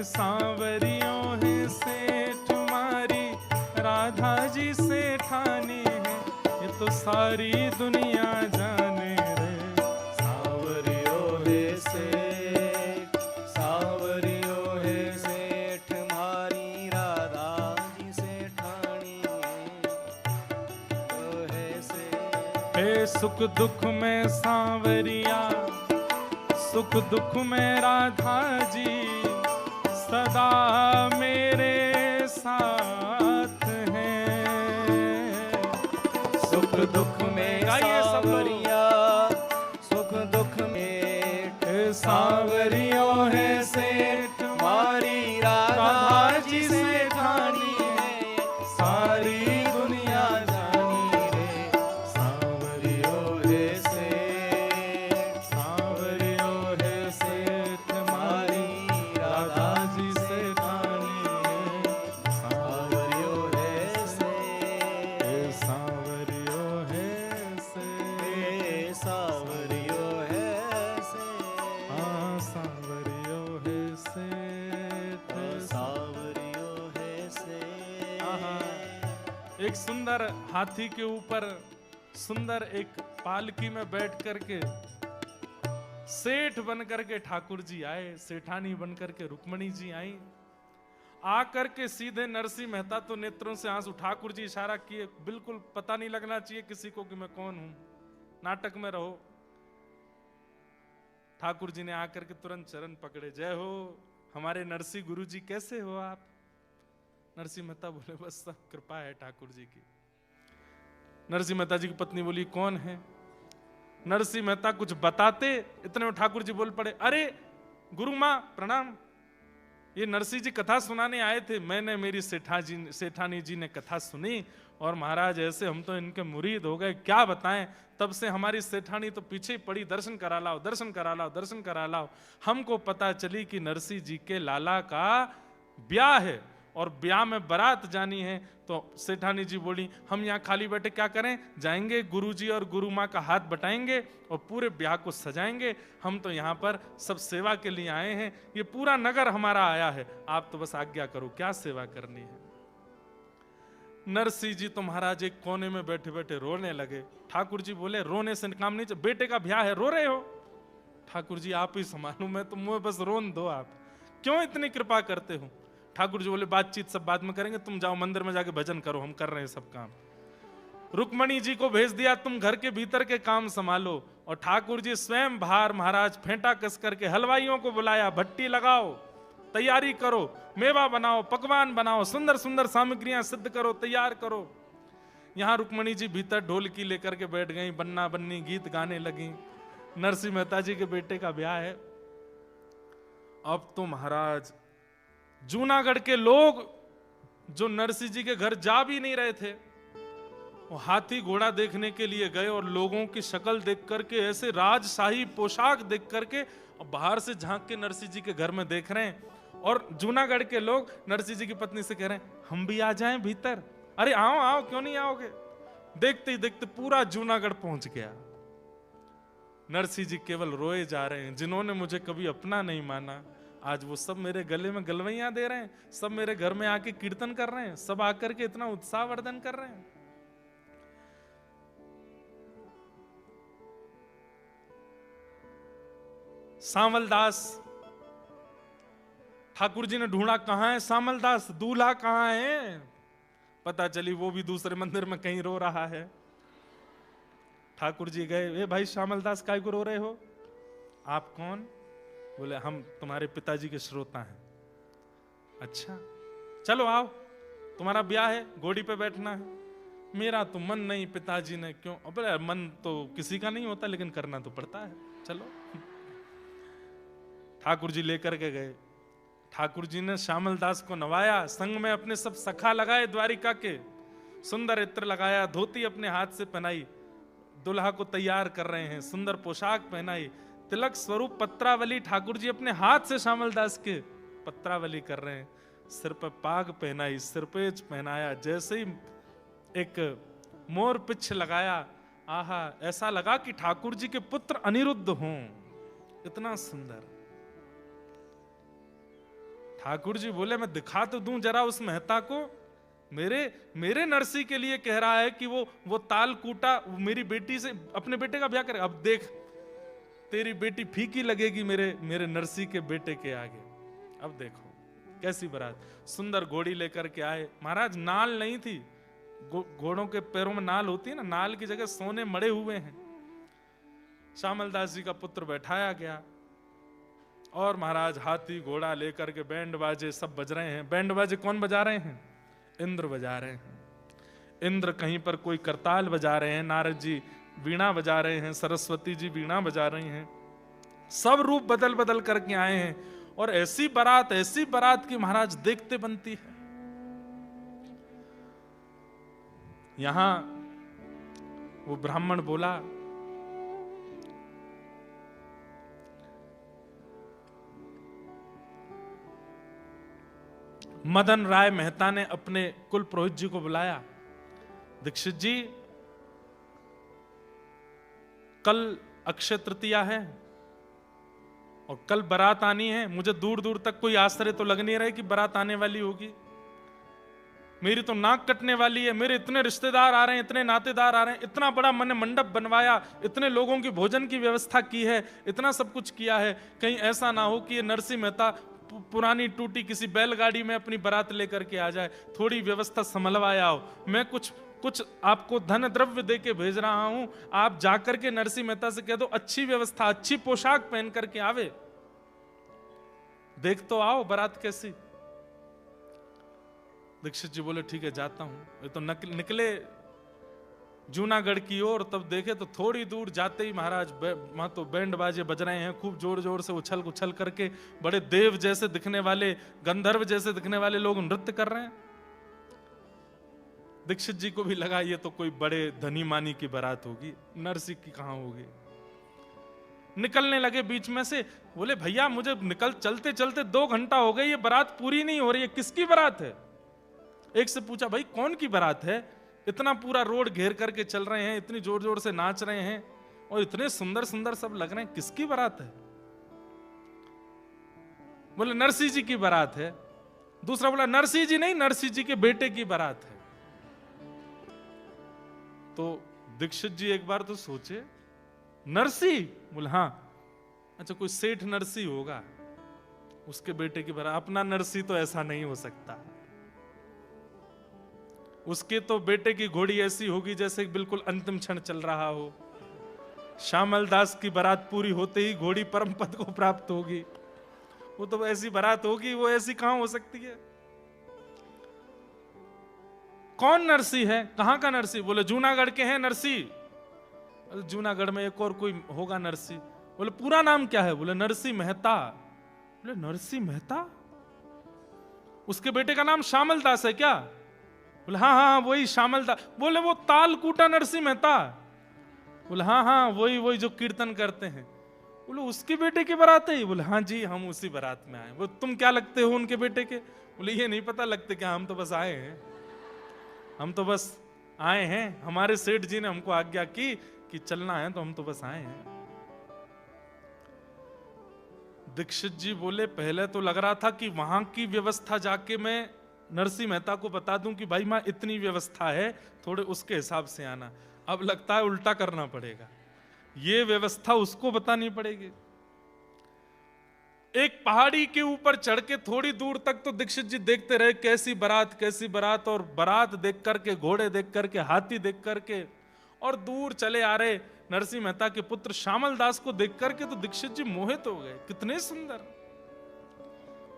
सांवरियों है सेठ, मारी राधा जी सेठानी है। ये तो सारी दुनिया जाने रे। सांवरियो है सेठ, सांवरियो है सेठ, मारी राधा जी सेठानी है सेठ। हे सुख दुख में सांवरिया, सुख दुख में राधा जी, सदा मेरे साथ हैं। सुख दुख में सांवरिया, सुख दुख में सांवरियो है सेठ, मारी राधा जी सेठानी है। सारी दुनिया जानी रे। सांवरियो है सेठ, सांवरियो है सेठ, मारी राधा जी सेठानी है। सांवरियो है सेठ, सांवरियो है से, सांवरियो है सेठ। हाँ सांवरियो है से, सांवरियो है सेठ। एक सुंदर हाथी के ऊपर सुंदर एक पालकी में बैठ करके सेठ बन करके ठाकुर जी आए, सेठानी बन करके रुक्मणी जी आई। आकर के सीधे नरसिंह मेहता तो नेत्रों से आंसू, ठाकुर जी इशारा किए, बिल्कुल पता नहीं लगना चाहिए किसी को कि मैं कौन हूं, नाटक में रहो। ठाकुर जी ने आकर के तुरंत चरण पकड़े, जय हो हमारे नरसिंह गुरु जी, कैसे हो आप? नरसिंह मेहता बोले बस सब कृपा है ठाकुर जी की। नरसिंह मेहता जी की पत्नी बोली कौन है? नरसिंह मेहता कुछ बताते, इतने में ठाकुर जी बोल पड़े, अरे गुरु मां प्रणाम। ये नरसिंह जी कथा सुनाने आए थे, मैंने मेरी सेठानी जी ने कथा सुनी और महाराज ऐसे हम तो इनके मुरीद हो गए, क्या बताएं। तब से हमारी सेठानी तो पीछे ही पड़ी, दर्शन करा लाओ, दर्शन करा लाओ, दर्शन करा लाओ। हमको पता चली कि नरसिंह जी के लाला का ब्याह है और ब्याह में बारात जानी है। तो सेठानी जी बोली हम यहाँ खाली बैठे क्या करें, जाएंगे गुरुजी और गुरु माँ का हाथ बटाएंगे और पूरे ब्याह को सजाएंगे। हम तो यहाँ पर सब सेवा के लिए आए हैं, ये पूरा नगर हमारा आया है, आप तो बस आज्ञा करो क्या सेवा करनी है। नरसिंह जी तो महाराज एक कोने में बैठे बैठे रोने लगे। ठाकुर जी बोले रोने से काम नहीं, बेटे का ब्याह है रो रहे हो। ठाकुर जी आप ही संभालो, मैं तो मुझे बस रोन दो, आप क्यों इतनी कृपा करते हो। ठाकुर जी बोले बातचीत सब बाद में करेंगे, तुम जाओ मंदिर में जाके भजन करो, हम कर रहे हैं सब काम। रुक्मणी जी को भेज दिया, तुम घर के भीतर के काम संभालो। और ठाकुर जी स्वयं बाहर महाराज फेंटा कस करके हलवाइयों को बुलाया, भट्टी लगाओ, तैयारी करो, मेवा बनाओ, पकवान बनाओ, सुंदर सुंदर सामग्रियां सिद्ध करो, तैयार करो। यहां रुक्मणी जी भीतर ढोलकी लेकर के बैठ गई, बन्ना बन्नी गीत गाने लगी। नरसिंह मेहता जी के बेटे का ब्याह है। अब तो महाराज जूनागढ़ के लोग जो नरसिंह जी के घर जा भी नहीं रहे थे, वो हाथी घोड़ा देखने के लिए गए और लोगों की शक्ल देख करके, ऐसे राजशाही पोशाक देख करके बाहर से झांक के नरसिंह जी के घर में देख रहे हैं। और जूनागढ़ के लोग नरसिंह जी की पत्नी से कह रहे हैं हम भी आ जाएं भीतर। अरे आओ आओ, क्यों नहीं आओगे। देखते ही देखते पूरा जूनागढ़ पहुंच गया। नरसिंह जी केवल रोए जा रहे हैं, जिन्होंने मुझे कभी अपना नहीं माना आज वो सब मेरे गले में गलवैयां दे रहे हैं, सब मेरे घर में आके कीर्तन कर रहे हैं, सब आकर के इतना उत्साह वर्धन कर रहे हैं। सांवलदास, ठाकुर जी ने ढूंढा कहां है सांवलदास, दूल्हा कहां है। पता चली वो भी दूसरे मंदिर में कहीं रो रहा है। ठाकुर जी गए, ए भाई श्यामलदास काय को रो रहे हो, आप कौन। बोले हम तुम्हारे पिताजी के श्रोता हैं। अच्छा चलो आओ, तुम्हारा ब्याह है, घोड़ी पे बैठना है। मेरा तो मन नहीं, पिताजी ने क्यों। अबे मन तो किसी का नहीं होता, लेकिन करना तो पड़ता है, चलो। ठाकुर जी लेकर के गए। ठाकुर जी ने श्यामलदास को नवाया, संग में अपने सब सखा लगाए द्वारिका के, सुंदर इत्र लगाया, धोती अपने हाथ से पहनाई, दुल्हा को तैयार कर रहे हैं, सुंदर पोशाक पहनाई, तिलक स्वरूप पत्रावली ठाकुर जी अपने हाथ से श्यामलदास के पत्रावली कर रहे हैं, सिर पर पाग पहनाई, सिरपेज पहनाया, जैसे ही एक मोर पिछ लगाया, आहा ऐसा लगा कि ठाकुर जी के पुत्र अनिरुद्ध हों, इतना सुंदर। ठाकुर जी बोले मैं दिखा तो दूं जरा उस मेहता को, मेरे नरसिंह के लिए कह रहा है कि वो ताल कूटा, मेरी बेटी से अपने बेटे का ब्याह करे। अब देख तेरी बेटी फीकी लगेगी मेरे नरसिंह के बेटे के आगे। अब देखो कैसी बारात, सुंदर घोड़ी लेकर के आए। महाराज नाल नहीं थी, घोड़ों के पैरों में नाल होती है ना, नाल की जगह सोने मड़े हुए हैं। श्यामलदास जी का पुत्र बैठाया गया और महाराज हाथी घोड़ा लेकर के बैंड बाजे सब बज रहे हैं। बैंड बाजे कौन बजा रहे हैं, इंद्र बजा रहे हैं। इंद्र कहीं पर कोई करताल बजा रहे हैं, नारद जी वीणा बजा रहे हैं, सरस्वती जी वीणा बजा रही हैं। सब रूप बदल बदल करके आए हैं और ऐसी बारात की महाराज देखते बनती है। यहां वो ब्राह्मण बोला मदन राय मेहता ने अपने कुल पुरोहित जी को बुलाया, दीक्षित जी कल अक्षय तृतीया है और कल बारात आनी है, मुझे दूर दूर तक कोई आश्चर्य तो लग नहीं रहा है कि बारात आने वाली होगी। मेरी तो नाक कटने वाली है, मेरे इतने रिश्तेदार आ रहे हैं, इतने नातेदार आ रहे हैं, इतना बड़ा मैंने मंडप बनवाया, इतने लोगों की भोजन की व्यवस्था की है, इतना सब कुछ किया है, कहीं ऐसा ना हो कि ये नरसिंह मेहता पुरानी टूटी किसी बैलगाड़ी में अपनी बारात लेकर के आ जाए। थोड़ी व्यवस्था संभलवाया हो, मैं कुछ आपको धन द्रव्य दे के भेज रहा हूं, आप जाकर के नरसिंह मेहता से कह दो अच्छी व्यवस्था, अच्छी पोशाक पहन करके आवे, देख तो आओ बारात कैसी। दीक्षित जी बोले ठीक है जाता हूं। ये तो निकले जूनागढ़ की ओर, तब देखे तो थोड़ी दूर जाते ही महाराज वहां तो बैंड बाजे बज रहे हैं, खूब जोर जोर से उछल उछल करके बड़े देव जैसे दिखने वाले, गंधर्व जैसे दिखने वाले लोग नृत्य कर रहे हैं। दीक्षित जी को भी लगा ये तो कोई बड़े धनी मानी की बारात होगी, नरसिंह की कहां होगी। निकलने लगे बीच में से, बोले भैया मुझे चलते चलते 2 घंटा हो गए, ये बारात पूरी नहीं हो रही है, किसकी बारात है? एक से पूछा भाई कौन की बारात है? इतना पूरा रोड घेर करके चल रहे हैं, इतनी जोर जोर से नाच रहे हैं और इतने सुंदर सुंदर सब लग रहे हैं, किसकी बारात है? बोले नरसिंह जी की बारात है। दूसरा बोला नरसिंह जी नहीं, नरसिंह जी के बेटे की बारात है। तो दीक्षित जी एक बार तो सोचे, नरसिंह? बोले हाँ। अच्छा कोई सेठ नरसिंह होगा, उसके बेटे की बारात? अपना नरसिंह तो ऐसा नहीं हो सकता, उसके तो बेटे की घोड़ी ऐसी होगी जैसे बिल्कुल अंतिम क्षण चल रहा हो। श्यामल दास की बारात पूरी होते ही घोड़ी परम पद को प्राप्त होगी, वो तो ऐसी बारात होगी, वो ऐसी कहां हो सकती है? कौन नरसिंह है? कहां का नरसिंह? बोले जूनागढ़ के हैं नरसिंह। जूनागढ़ में एक और कोई होगा नरसिंह। बोले पूरा नाम क्या है? बोले नरसिंह मेहता। बोले नरसिंह मेहता? उसके बेटे का नाम श्यामल दास है क्या? बोले हाँ हाँ वही श्यामल दास। बोले वो तालकूटा नरसिंह मेहता? बोले हाँ हाँ वही जो कीर्तन करते हैं। बोले उसके बेटे की बारात है? बोले हाँ जी हम उसी बारात में आए। वो तुम क्या लगते हो उनके बेटे के? बोले ये नहीं पता लगते क्या, हम तो बस आए हैं, हम तो बस आए हैं, हमारे सेठ जी ने हमको आज्ञा की कि चलना है तो हम तो बस आए हैं। दीक्षित जी बोले पहले तो लग रहा था कि वहां की व्यवस्था जाके मैं नरसिंह मेहता को बता दूं कि भाई मां इतनी व्यवस्था है, थोड़े उसके हिसाब से आना। अब लगता है उल्टा करना पड़ेगा, ये व्यवस्था उसको बतानी पड़ेगी। एक पहाड़ी के ऊपर चढ़ के थोड़ी दूर तक तो दीक्षित जी देखते रहे कैसी बारात, और बारात देख करके, घोड़े देख करके, हाथी देख करके, और दूर चले आ रहे नरसिंह मेहता के पुत्र श्यामल दास को देख करके तो दीक्षित जी मोहित हो गए। कितने सुंदर,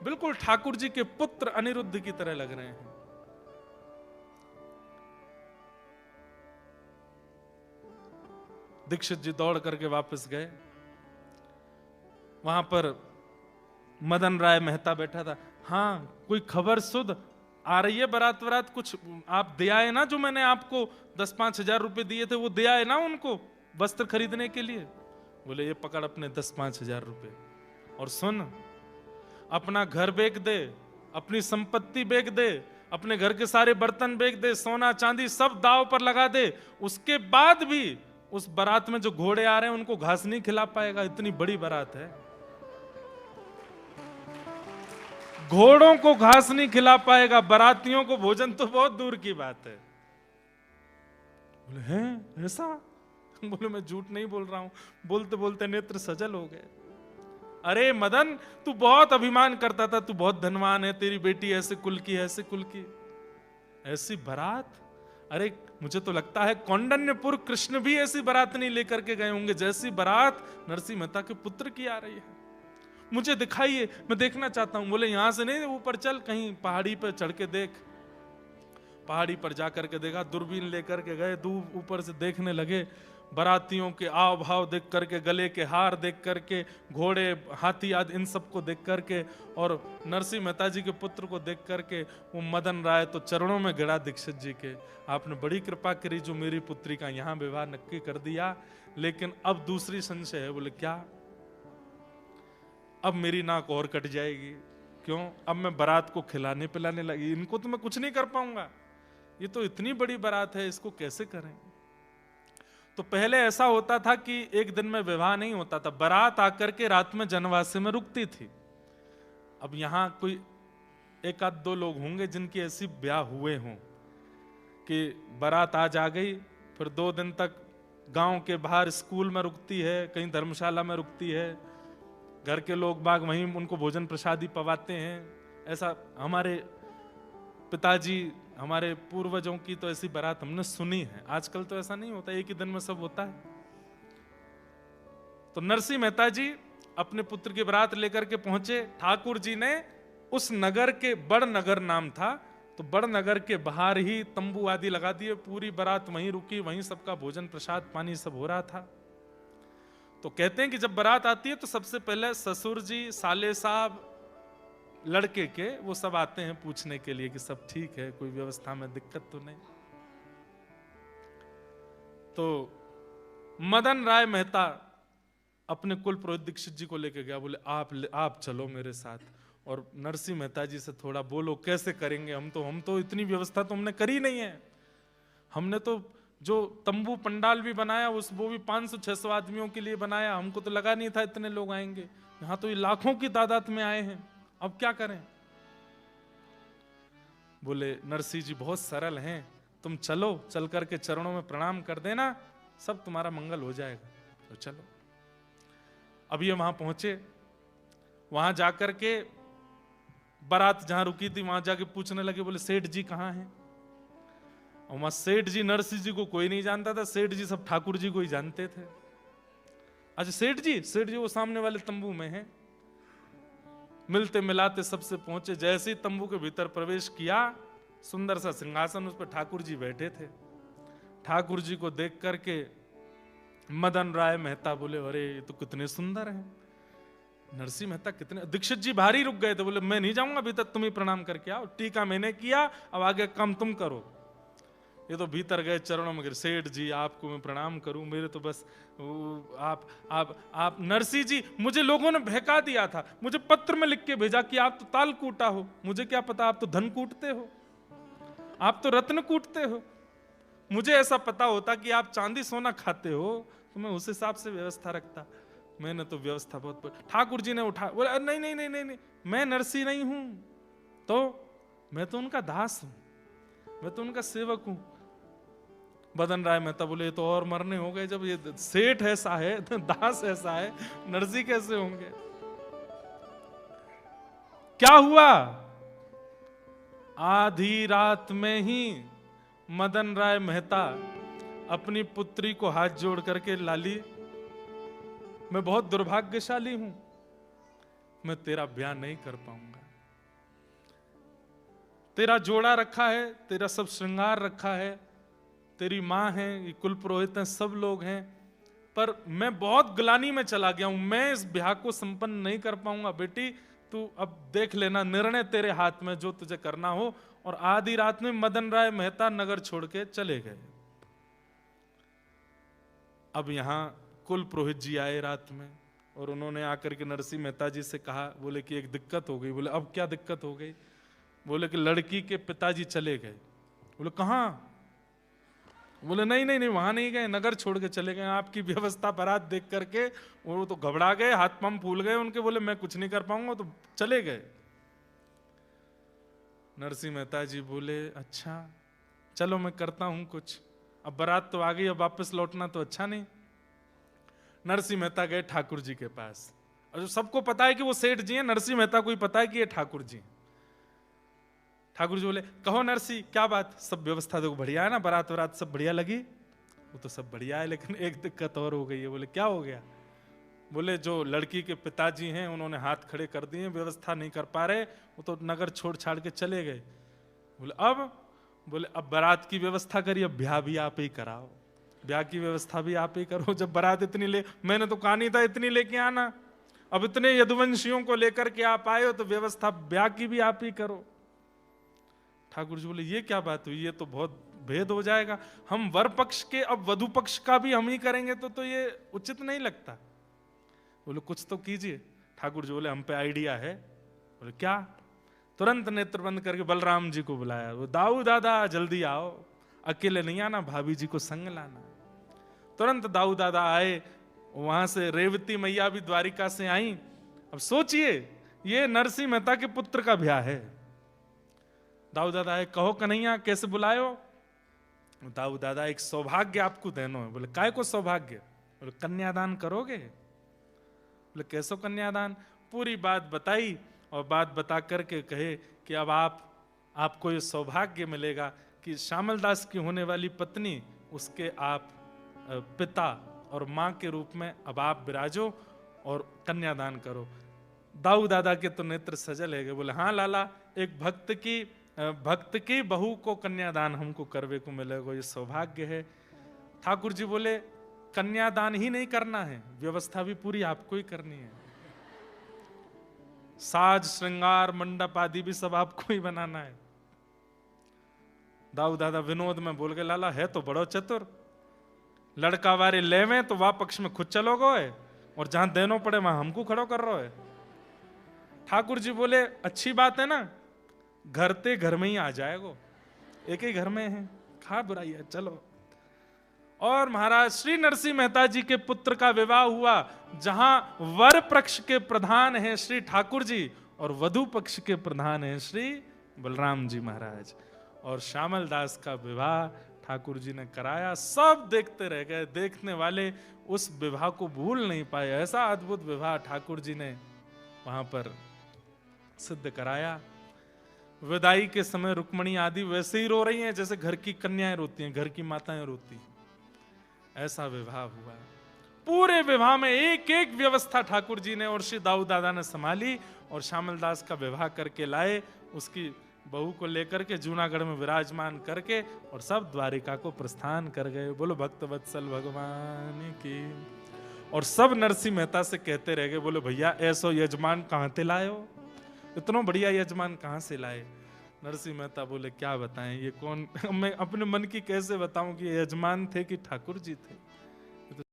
बिल्कुल ठाकुर जी के पुत्र अनिरुद्ध की तरह लग रहे हैं। दीक्षित जी दौड़ करके वापस गए। वहां पर मदन राय मेहता बैठा था। हाँ कोई खबर सुध आ रही है? बारात वरात कुछ आप दे आए ना, जो मैंने आपको 10-5 हजार रुपए दिए थे वो दे आए ना उनको वस्त्र खरीदने के लिए? बोले ये पकड़ अपने 10-5 हजार रुपए, और सुन अपना घर बेच दे, अपनी संपत्ति बेच दे, अपने घर के सारे बर्तन बेच दे, सोना चांदी सब दाव पर लगा दे, उसके बाद भी उस बारात में जो घोड़े आ रहे हैं उनको घास नहीं खिला पाएगा। इतनी बड़ी बारात है, घोड़ों को घास नहीं खिला पाएगा, बारातियों को भोजन तो बहुत दूर की बात है। बोले हैं ऐसा? बोले मैं झूठ नहीं बोल रहा हूं। बोलते बोलते नेत्र सजल हो गए। अरे मदन तू बहुत अभिमान करता था, तू बहुत धनवान है, तेरी बेटी ऐसे कुल की, ऐसे कुल की, ऐसी बारात? अरे मुझे तो लगता है कौंडन्यपुर कृष्ण भी ऐसी बारात नहीं लेकर के गए होंगे जैसी बारात नरसिंह मेहता के पुत्र की आ रही है। मुझे दिखाइए, मैं देखना चाहता हूं। बोले यहां से नहीं, ऊपर चल, कहीं पहाड़ी पर चढ़ के देख। पहाड़ी पर जाकर के देखा, दूरबीन लेकर के गए, दूर ऊपर से देखने लगे, बारातियों के आव भाव देख करके, गले के हार देख करके, घोड़े हाथी आदि इन सबको देख करके, और नरसिंह मेहता जी के पुत्र को देख करके वो मदन राय तो चरणों में गिरा दीक्षित जी के। आपने बड़ी कृपा करी जो मेरी पुत्री का यहाँ विवाह नक्की कर दिया, लेकिन अब दूसरी संशय है। बोले क्या? अब मेरी नाक और कट जाएगी। क्यों? अब मैं बारात को खिलाने पिलाने लगी, इनको तो मैं कुछ नहीं कर पाऊंगा, ये तो इतनी बड़ी बारात है, इसको कैसे करें? तो पहले ऐसा होता था कि एक दिन में विवाह नहीं होता था, बारात आकर के रात में जनवासे में रुकती थी। अब यहां कोई 1-2 लोग होंगे जिनकी ऐसी ब्याह हुए हों कि बारात आज आ गई, फिर 2 दिन तक गांव के बाहर स्कूल में रुकती है, कहीं धर्मशाला में रुकती है, घर के लोग बाग वहीं उनको भोजन प्रसादी पवाते हैं। ऐसा हमारे पिताजी, हमारे पूर्वजों की तो ऐसी बारात हमने सुनी है। आजकल तो ऐसा नहीं होता, एक ही दिन में सब होता है। तो नरसिंह मेहता जी अपने पुत्र की बारात लेकर के पहुंचे। ठाकुर जी ने उस नगर के, बड़ नगर नाम था, तो बड़नगर के बाहर ही तंबू आदि लगा दिए, पूरी बारात वहीं रुकी, वहीं सबका भोजन प्रसाद पानी सब हो रहा था। तो कहते हैं कि जब बारात आती है तो सबसे पहले ससुर जी, साले साहब, लड़के के, वो सब आते हैं पूछने के लिए कि सब ठीक है, कोई व्यवस्था में दिक्कत तो नहीं। तो मदन राय मेहता अपने कुल पुरोहित दीक्षित जी को लेके गया, बोले आप चलो मेरे साथ और नरसिंह मेहता जी से थोड़ा बोलो कैसे करेंगे, हम तो इतनी व्यवस्था तो हमने करी नहीं है। हमने तो जो तंबू पंडाल भी बनाया वो भी 500-600 आदमियों के लिए बनाया, हमको तो लगा नहीं था इतने लोग आएंगे, यहाँ तो ये लाखों की तादाद में आए हैं, अब क्या करें। बोले नरसिंह जी बहुत सरल हैं, तुम चलो, चल करके चरणों में प्रणाम कर देना, सब तुम्हारा मंगल हो जाएगा। तो चलो। अब ये वहां पहुंचे, वहां जाकर के बारात जहां रुकी थी वहां जाके पूछने लगे, बोले सेठ जी कहाँ हैं। और वहां सेठ जी नरसिंह जी को कोई नहीं जानता था, सेठ जी सब ठाकुर जी को ही जानते थे। अच्छा सेठ जी वो सामने वाले तंबू में हैं। मिलते मिलाते सबसे पहुंचे, जैसे ही तंबू के भीतर प्रवेश किया, सुंदर सा सिंहासन, उस पर ठाकुर जी बैठे थे। ठाकुर जी को देख करके मदन राय मेहता बोले अरे ये तो कितने सुंदर हैं। नरसिंह मेहता कितने, दीक्षित जी भारी रुक गए थे, बोले मैं नहीं जाऊंगा, अभी तक तुम ही प्रणाम करके आओ, टीका मैंने किया, अब आगे काम तुम करो। ये तो भीतर गए, चरणों में गिरे, सेठ जी आपको मैं प्रणाम करूं, मेरे तो बस आप नरसिंह जी, मुझे लोगों ने बहका दिया था, मुझे पत्र में लिख के भेजा कि आप तो ताल कूटा हो, मुझे क्या पता आप तो धन कूटते हो, आप तो रत्न कूटते हो। मुझे ऐसा पता होता कि आप चांदी सोना खाते हो तो मैं उस हिसाब से व्यवस्था रखता, मैंने तो व्यवस्था बहुत। ठाकुर जी ने उठा, बोला नहीं नहीं नहीं नहीं नहीं, मैं नरसिंह नहीं हूं, तो मैं तो उनका दास हूं, मैं तो उनका सेवक हूं। मदन राय मेहता बोले ये तो और मरने हो गए, जब ये सेठ ऐसा है, दास ऐसा है, नरसिंह कैसे होंगे। क्या हुआ, आधी रात में ही मदन राय मेहता अपनी पुत्री को हाथ जोड़ करके, लाली मैं बहुत दुर्भाग्यशाली हूं, मैं तेरा ब्याह नहीं कर पाऊंगा, तेरा जोड़ा रखा है, तेरा सब श्रृंगार रखा है, तेरी मां है, ये कुल पुरोहित हैं, सब लोग हैं, पर मैं बहुत ग्लानि में चला गया हूं, मैं इस ब्याह को संपन्न नहीं कर पाऊंगा। बेटी तू अब देख लेना, निर्णय तेरे हाथ में, जो तुझे करना हो। और आधी रात में मदन राय मेहता नगर छोड़ के चले गए। अब यहां कुल पुरोहित जी आए रात में, और उन्होंने आकर के नरसिंह मेहता जी से कहा, बोले कि एक दिक्कत हो गई। बोले अब क्या दिक्कत हो गई। बोले कि लड़की के पिताजी चले गए। बोले कहां। बोले नहीं नहीं नहीं, वहां नहीं गए, नगर छोड़ के चले गए, आपकी व्यवस्था बारात देख करके वो तो घबरा गए, हाथ पांव फूल गए उनके, बोले मैं कुछ नहीं कर पाऊंगा, तो चले गए। नरसिंह मेहता जी बोले अच्छा चलो मैं करता हूं कुछ, अब बारात तो आ गई, अब वापस लौटना तो अच्छा नहीं। नरसिंह मेहता गए ठाकुर जी के पास, और जो सबको पता है कि वो सेठ जी हैं, नरसिंह मेहता को ही पता है कि ये ठाकुर जी। ठाकुर जी बोले कहो नरसिंह क्या बात, सब व्यवस्था तो बढ़िया है ना, बारात वरात सब बढ़िया लगी। वो तो सब बढ़िया है, लेकिन एक दिक्कत और हो गई है। बोले क्या हो गया। बोले जो लड़की के पिताजी हैं उन्होंने हाथ खड़े कर दिए, व्यवस्था नहीं कर पा रहे, वो तो नगर छोड़ छाड़ के चले गए। बोले अब। बोले अब बारात की व्यवस्था करिए, अब ब्याह भी आप ही कराओ, ब्याह की व्यवस्था भी आप ही करो। जब बारात इतनी मैंने तो कहा नहीं था इतनी लेके आना, अब इतने यदुवंशियों को लेकर के आप आए हो तो व्यवस्था ब्याह की भी आप ही करो। ठाकुर जी बोले ये क्या बात हुई, ये तो बहुत भेद हो जाएगा, हम वर पक्ष के अब वधु पक्ष का भी हम ही करेंगे तो ये उचित नहीं लगता। बोले कुछ तो कीजिए। ठाकुर जी बोले हम पे आइडिया है। बोले क्या। तुरंत नेत्र बंद करके बलराम जी को बुलाया, वो दाऊ दादा जल्दी आओ, अकेले नहीं आना, भाभी जी को संग लाना। तुरंत दाऊ दादा आए, वहां से रेवती मैया भी द्वारिका से आई। अब सोचिए ये नरसिंह मेहता के पुत्र का ब्याह है। दाऊ दादा आए, कहो कन्हैया कैसे बुलायो। दाऊ दादा एक सौभाग्य आपको देनो है। बोले काय को सौभाग्य। बोले कन्यादान करोगे। बोले कैसो कन्यादान। पूरी बात बताई, और बात बता करके कहे कि अब आपको ये सौभाग्य मिलेगा कि श्यामल दास की होने वाली पत्नी, उसके आप पिता और मां के रूप में अब आप विराजो और कन्यादान करो। दाऊ दादा के तो नेत्र सजल है। बोले हाँ लाला, एक भक्त की भक्त की बहू को कन्यादान हमको करवे को मिलेगा, ये सौभाग्य है। ठाकुर जी बोले कन्यादान ही नहीं करना है, व्यवस्था भी पूरी आपको ही करनी है। साज श्रृंगार मंडप आदि भी सब आपको ही बनाना है। दाऊ दादा विनोद में बोल के लाला है तो बड़ो चतुर, लड़का वारे लेवे तो वह पक्ष में खुद चलोगे और जहां देनो पड़े वहां हमको खड़ो कर रहे है। ठाकुर जी बोले अच्छी बात है ना, घर ते घर में ही आ जाएगो, एक ही घर में है, खा बुराई है, चलो। और महाराज श्री नरसिंह मेहता जी के पुत्र का विवाह हुआ, जहां वर पक्ष के प्रधान हैं श्री ठाकुर जी और वधु पक्ष के प्रधान हैं श्री बलराम जी महाराज। और श्यामल दास का विवाह ठाकुर जी ने कराया, सब देखते रह गए, देखने वाले उस विवाह को भूल नहीं पाए। ऐसा अद्भुत विवाह ठाकुर जी ने वहां पर सिद्ध कराया। विदाई के समय रुक्मणी आदि वैसे ही रो रही हैं जैसे घर की कन्याएं रोती हैं, घर की माताएं रोती हैं। ऐसा विवाह हुआ। पूरे विवाह में एक एक व्यवस्था ठाकुर जी ने और श्री दाऊ दादा ने संभाली और श्यामल दास का विवाह करके लाए, उसकी बहू को लेकर के जूनागढ़ में विराजमान करके और सब द्वारिका को प्रस्थान कर गए। बोलो भक्त वत्सल भगवान की। और सब नरसिंह मेहता से कहते रह गए, बोलो भैया ऐसो यजमान कहां से लाए हो, इतना बढ़िया यजमान कहां से लाए। नरसिंह मेहता बोले क्या बताएं, ये कौन, मैं अपने मन की कैसे बताऊं कि ये यजमान थे कि ठाकुर जी थे।